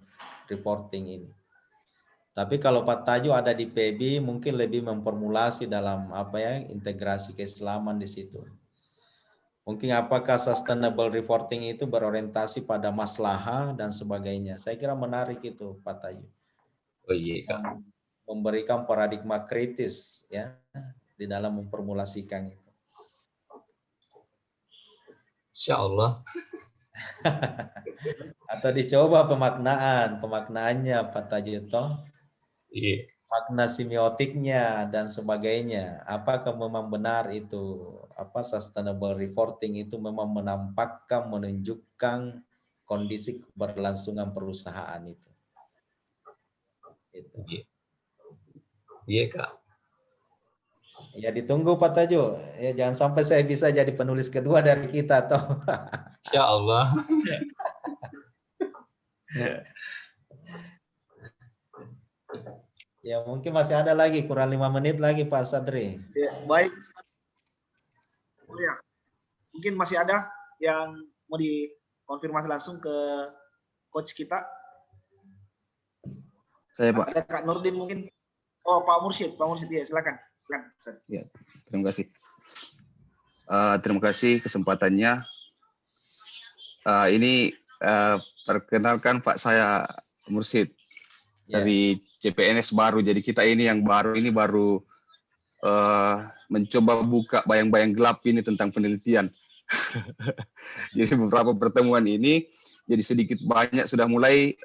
reporting ini. Tapi kalau Pak Tajuk ada di PB mungkin lebih memformulasi dalam integrasi keislaman di situ. Mungkin apakah sustainable reporting itu berorientasi pada maslahah dan sebagainya. Saya kira menarik itu Pak Tajuk. Oh iya Kak. Memberikan paradigma kritis ya di dalam memformulasikan itu. Insya Allah. Atau dicoba pemaknaannya Pak Tajuk toh. Iya. Makna semiotiknya dan sebagainya. Apakah memang benar itu sustainable reporting itu memang menampakkan, menunjukkan kondisi keberlangsungan perusahaan itu. Iya. Iya Kak. Ya ditunggu Pak Tajuk. Ya jangan sampai saya bisa jadi penulis kedua dari kita toh. Insya Allah. Ya mungkin masih ada lagi kurang 5 menit lagi Pak Sadri. Ya, baik. Oh ya, mungkin masih ada yang mau dikonfirmasi langsung ke coach kita. Saya Pak. Ada Kak Nurdin mungkin. Oh Pak Mursyid ya silakan. Ya, terima kasih. Terima kasih kesempatannya. Ini perkenalkan Pak, saya Mursyid dari CPNS baru. Jadi kita ini yang baru mencoba buka bayang-bayang gelap ini tentang penelitian. Jadi beberapa pertemuan ini jadi sedikit banyak sudah mulai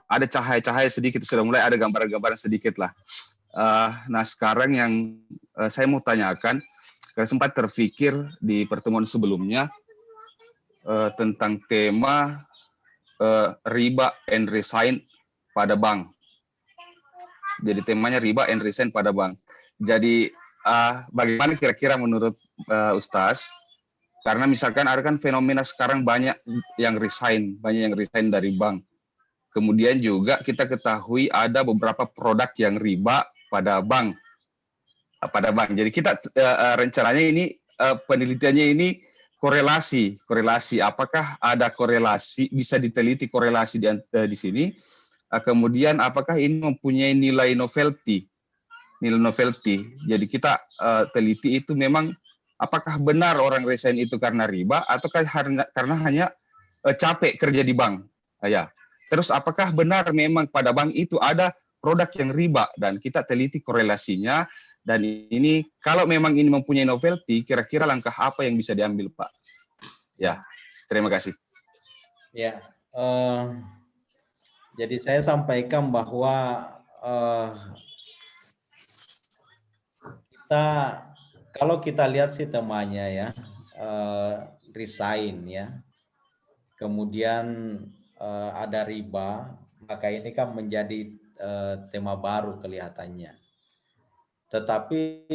ada cahaya-cahaya sedikit, sudah mulai ada gambaran-gambaran sedikit lah. Nah sekarang yang saya mau tanyakan, karena sempat terpikir di pertemuan sebelumnya tentang tema riba and resign pada bank. Jadi temanya riba and resign pada bank. Jadi bagaimana kira-kira menurut Ustaz? Karena misalkan ada kan fenomena sekarang banyak yang resign dari bank. Kemudian juga kita ketahui ada beberapa produk yang riba pada bank. Jadi kita rencananya ini penelitiannya ini korelasi. Apakah ada korelasi, bisa diteliti korelasi di sini? Kemudian apakah ini mempunyai nilai novelty? Jadi kita teliti itu memang apakah benar orang resign itu karena riba ataukah karena hanya capek kerja di bank? Ya. Terus apakah benar memang pada bank itu ada produk yang riba dan kita teliti korelasinya, dan ini kalau memang ini mempunyai novelty, kira-kira langkah apa yang bisa diambil, Pak? Ya, terima kasih. Ya, jadi saya sampaikan bahwa kalau kita lihat sih temanya ya, resign ya, kemudian ada riba, maka ini kan menjadi tema baru kelihatannya. Tetapi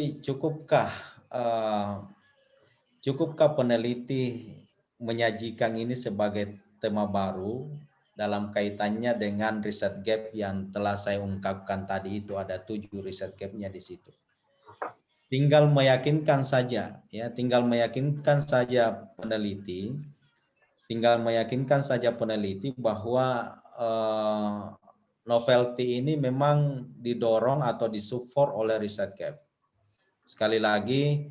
cukupkah peneliti menyajikan ini sebagai tema baru dalam kaitannya dengan riset gap yang telah saya ungkapkan tadi? Itu ada 7 riset gapnya di situ. Tinggal meyakinkan saja ya, peneliti bahwa novelty ini memang didorong atau disupport oleh riset gap. Sekali lagi,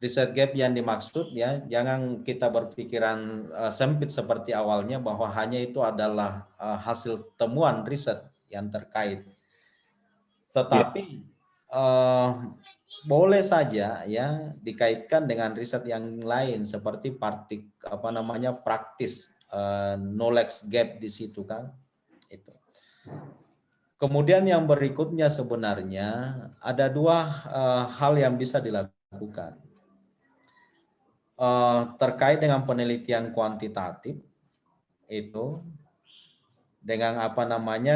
riset gap yang dimaksud ya, jangan kita berpikiran sempit seperti awalnya bahwa hanya itu adalah hasil temuan riset yang terkait. Tetapi boleh saja ya dikaitkan dengan riset yang lain seperti praktis knowledge gap di situ kan. Itu. Kemudian yang berikutnya sebenarnya ada 2 hal yang bisa dilakukan terkait dengan penelitian kuantitatif itu, dengan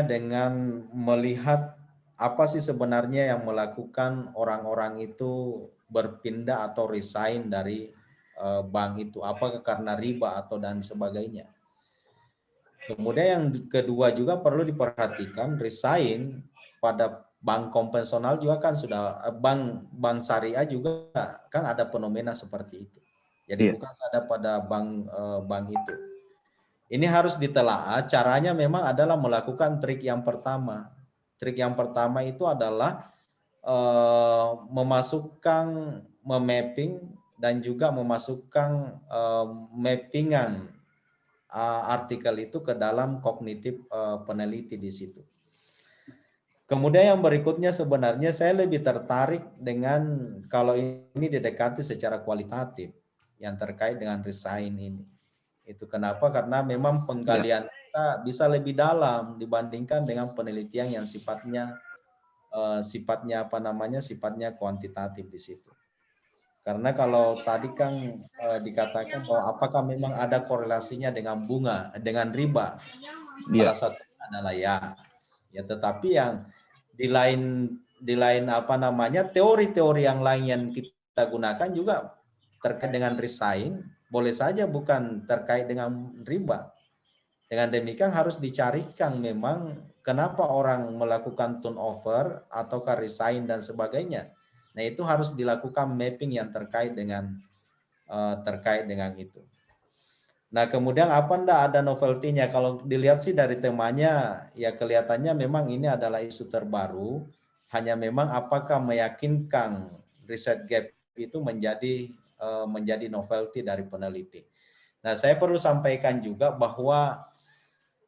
dengan melihat apa sih sebenarnya yang melakukan orang-orang itu berpindah atau resign dari bank itu, apakah karena riba atau dan sebagainya. Kemudian yang kedua juga perlu diperhatikan, resign pada bank konvensional juga kan sudah, bank syariah juga kan ada fenomena seperti itu. Jadi bukan saja pada bank itu. Ini harus ditelaah. Caranya memang adalah melakukan trik yang pertama. Trik yang pertama itu adalah memapping dan juga memasukkan mappingan artikel itu ke dalam kognitif peneliti di situ. Kemudian yang berikutnya sebenarnya saya lebih tertarik dengan kalau ini didekati secara kualitatif yang terkait dengan resign ini. Itu kenapa? Karena memang penggalian kita bisa lebih dalam dibandingkan dengan penelitian yang sifatnya kuantitatif di situ. Karena kalau tadi kan dikatakan bahwa apakah memang ada korelasinya dengan bunga, dengan riba? Salah satunya adalah ya. Tetapi yang di lain teori-teori yang lain yang kita gunakan juga terkait dengan resign, boleh saja bukan terkait dengan riba. Dengan demikian harus dicarikan memang kenapa orang melakukan turnover ataukah resign dan sebagainya. Nah, itu harus dilakukan mapping yang terkait dengan itu. Nah, kemudian apa ndak ada novelty-nya? Kalau dilihat sih dari temanya, ya kelihatannya memang ini adalah isu terbaru. Hanya memang apakah meyakinkan riset gap itu menjadi novelty dari peneliti. Nah, saya perlu sampaikan juga bahwa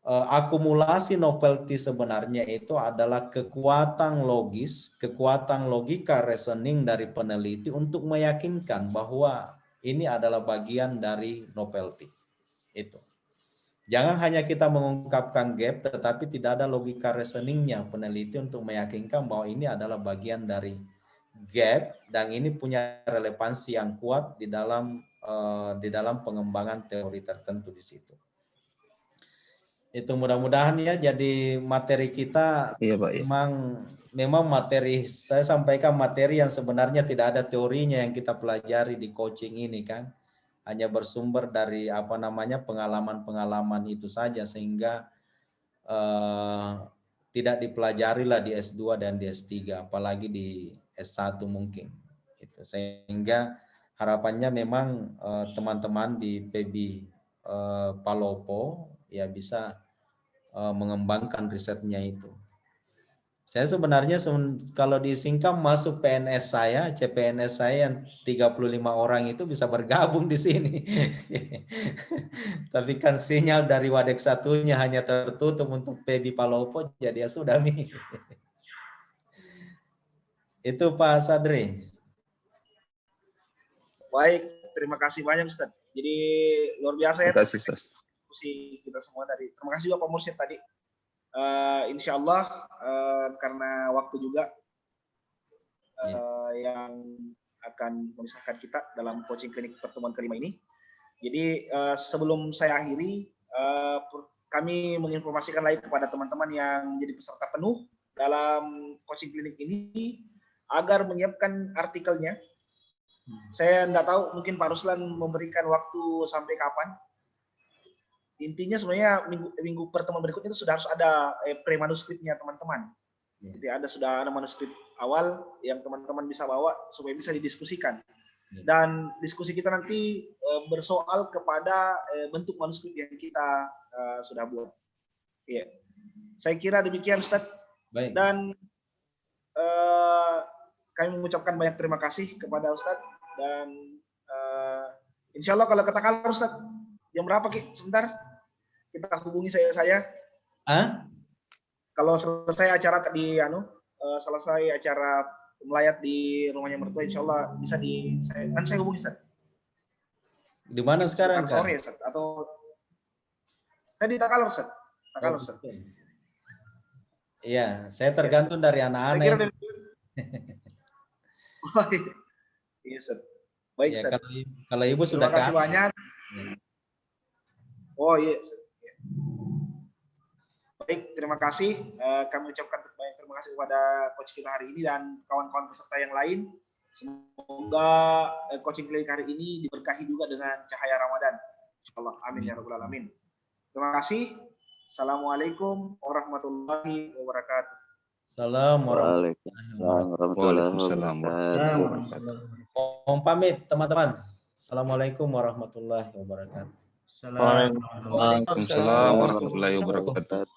akumulasi novelty sebenarnya itu adalah kekuatan logis, kekuatan logika reasoning dari peneliti untuk meyakinkan bahwa ini adalah bagian dari novelty. Itu. Jangan hanya kita mengungkapkan gap, tetapi tidak ada logika reasoningnya peneliti untuk meyakinkan bahwa ini adalah bagian dari gap dan ini punya relevansi yang kuat di dalam pengembangan teori tertentu di situ. Itu mudah-mudahan ya jadi materi kita memang materi, saya sampaikan materi yang sebenarnya tidak ada teorinya yang kita pelajari di coaching ini kan. Hanya bersumber dari pengalaman-pengalaman itu saja sehingga tidak dipelajari lah di S2 dan di S3 apalagi di S1 mungkin. Itu sehingga harapannya memang teman-teman di PB Palopo ya bisa mengembangkan risetnya itu Saya sebenarnya kalau di Singkam masuk PNS saya, CPNS saya yang 35 orang itu bisa bergabung di sini. Tapi kan sinyal dari Wadek satunya hanya tertutup untuk Pedi Palopo, jadi ya sudah Mi. Itu Pak Sadri. Baik, terima kasih banyak Ustaz. Jadi luar biasa ya Terima kasih, Ustaz. diskusi kita semua tadi. Terima kasih juga Pak Mursyid tadi. Insya Allah karena waktu juga yang akan memisahkan kita dalam coaching klinik pertemuan kelima ini. Jadi sebelum saya akhiri, kami menginformasikan lagi kepada teman-teman yang menjadi peserta penuh dalam coaching klinik ini agar menyiapkan artikelnya. Saya tidak tahu mungkin Pak Ruslan memberikan waktu sampai kapan. Intinya sebenarnya minggu pertemuan berikutnya itu sudah harus ada pre-manuskripnya teman-teman. Jadi sudah ada manuskrip awal yang teman-teman bisa bawa supaya bisa didiskusikan. Dan diskusi kita nanti bersoal kepada bentuk manuskrip yang kita sudah buat. Iya. Saya kira demikian Ustaz. Baik. Dan kami mengucapkan banyak terima kasih kepada Ustadz dan insya Allah kalau katakan Ustadz jam berapa Ki? Sebentar kita hubungi saya. Kalau selesai acara tadi selesai acara melayat di rumahnya mertua, insya Allah bisa saya hubungi Ustadz. Di mana sekarang Kak? Sore Ustadz atau tadi Takalor Ustadz. Takalor Ustadz. Iya, saya tergantung dari anak-anak. Saya kira iya, Ustaz. Baik, Ya, Ustaz. kalau Ibu sudah terima kasih banyak. Oh iya, Ustaz. Baik, terima kasih. Kami ucapkan banyak terima kasih kepada coach kita hari ini dan kawan-kawan peserta yang lain. Semoga coaching klinik hari ini diberkahi juga dengan cahaya Ramadan. Insyaallah. Amin ya rabbal alamin. Terima kasih. Assalamualaikum warahmatullahi wabarakatuh. Assalamualaikum Waalaikumsalam warahmatullahi wabarakatuh. Mohon pamit teman-teman. Assalamualaikum warahmatullahi wabarakatuh. Waalaikumsalam warahmatullahi wabarakatuh.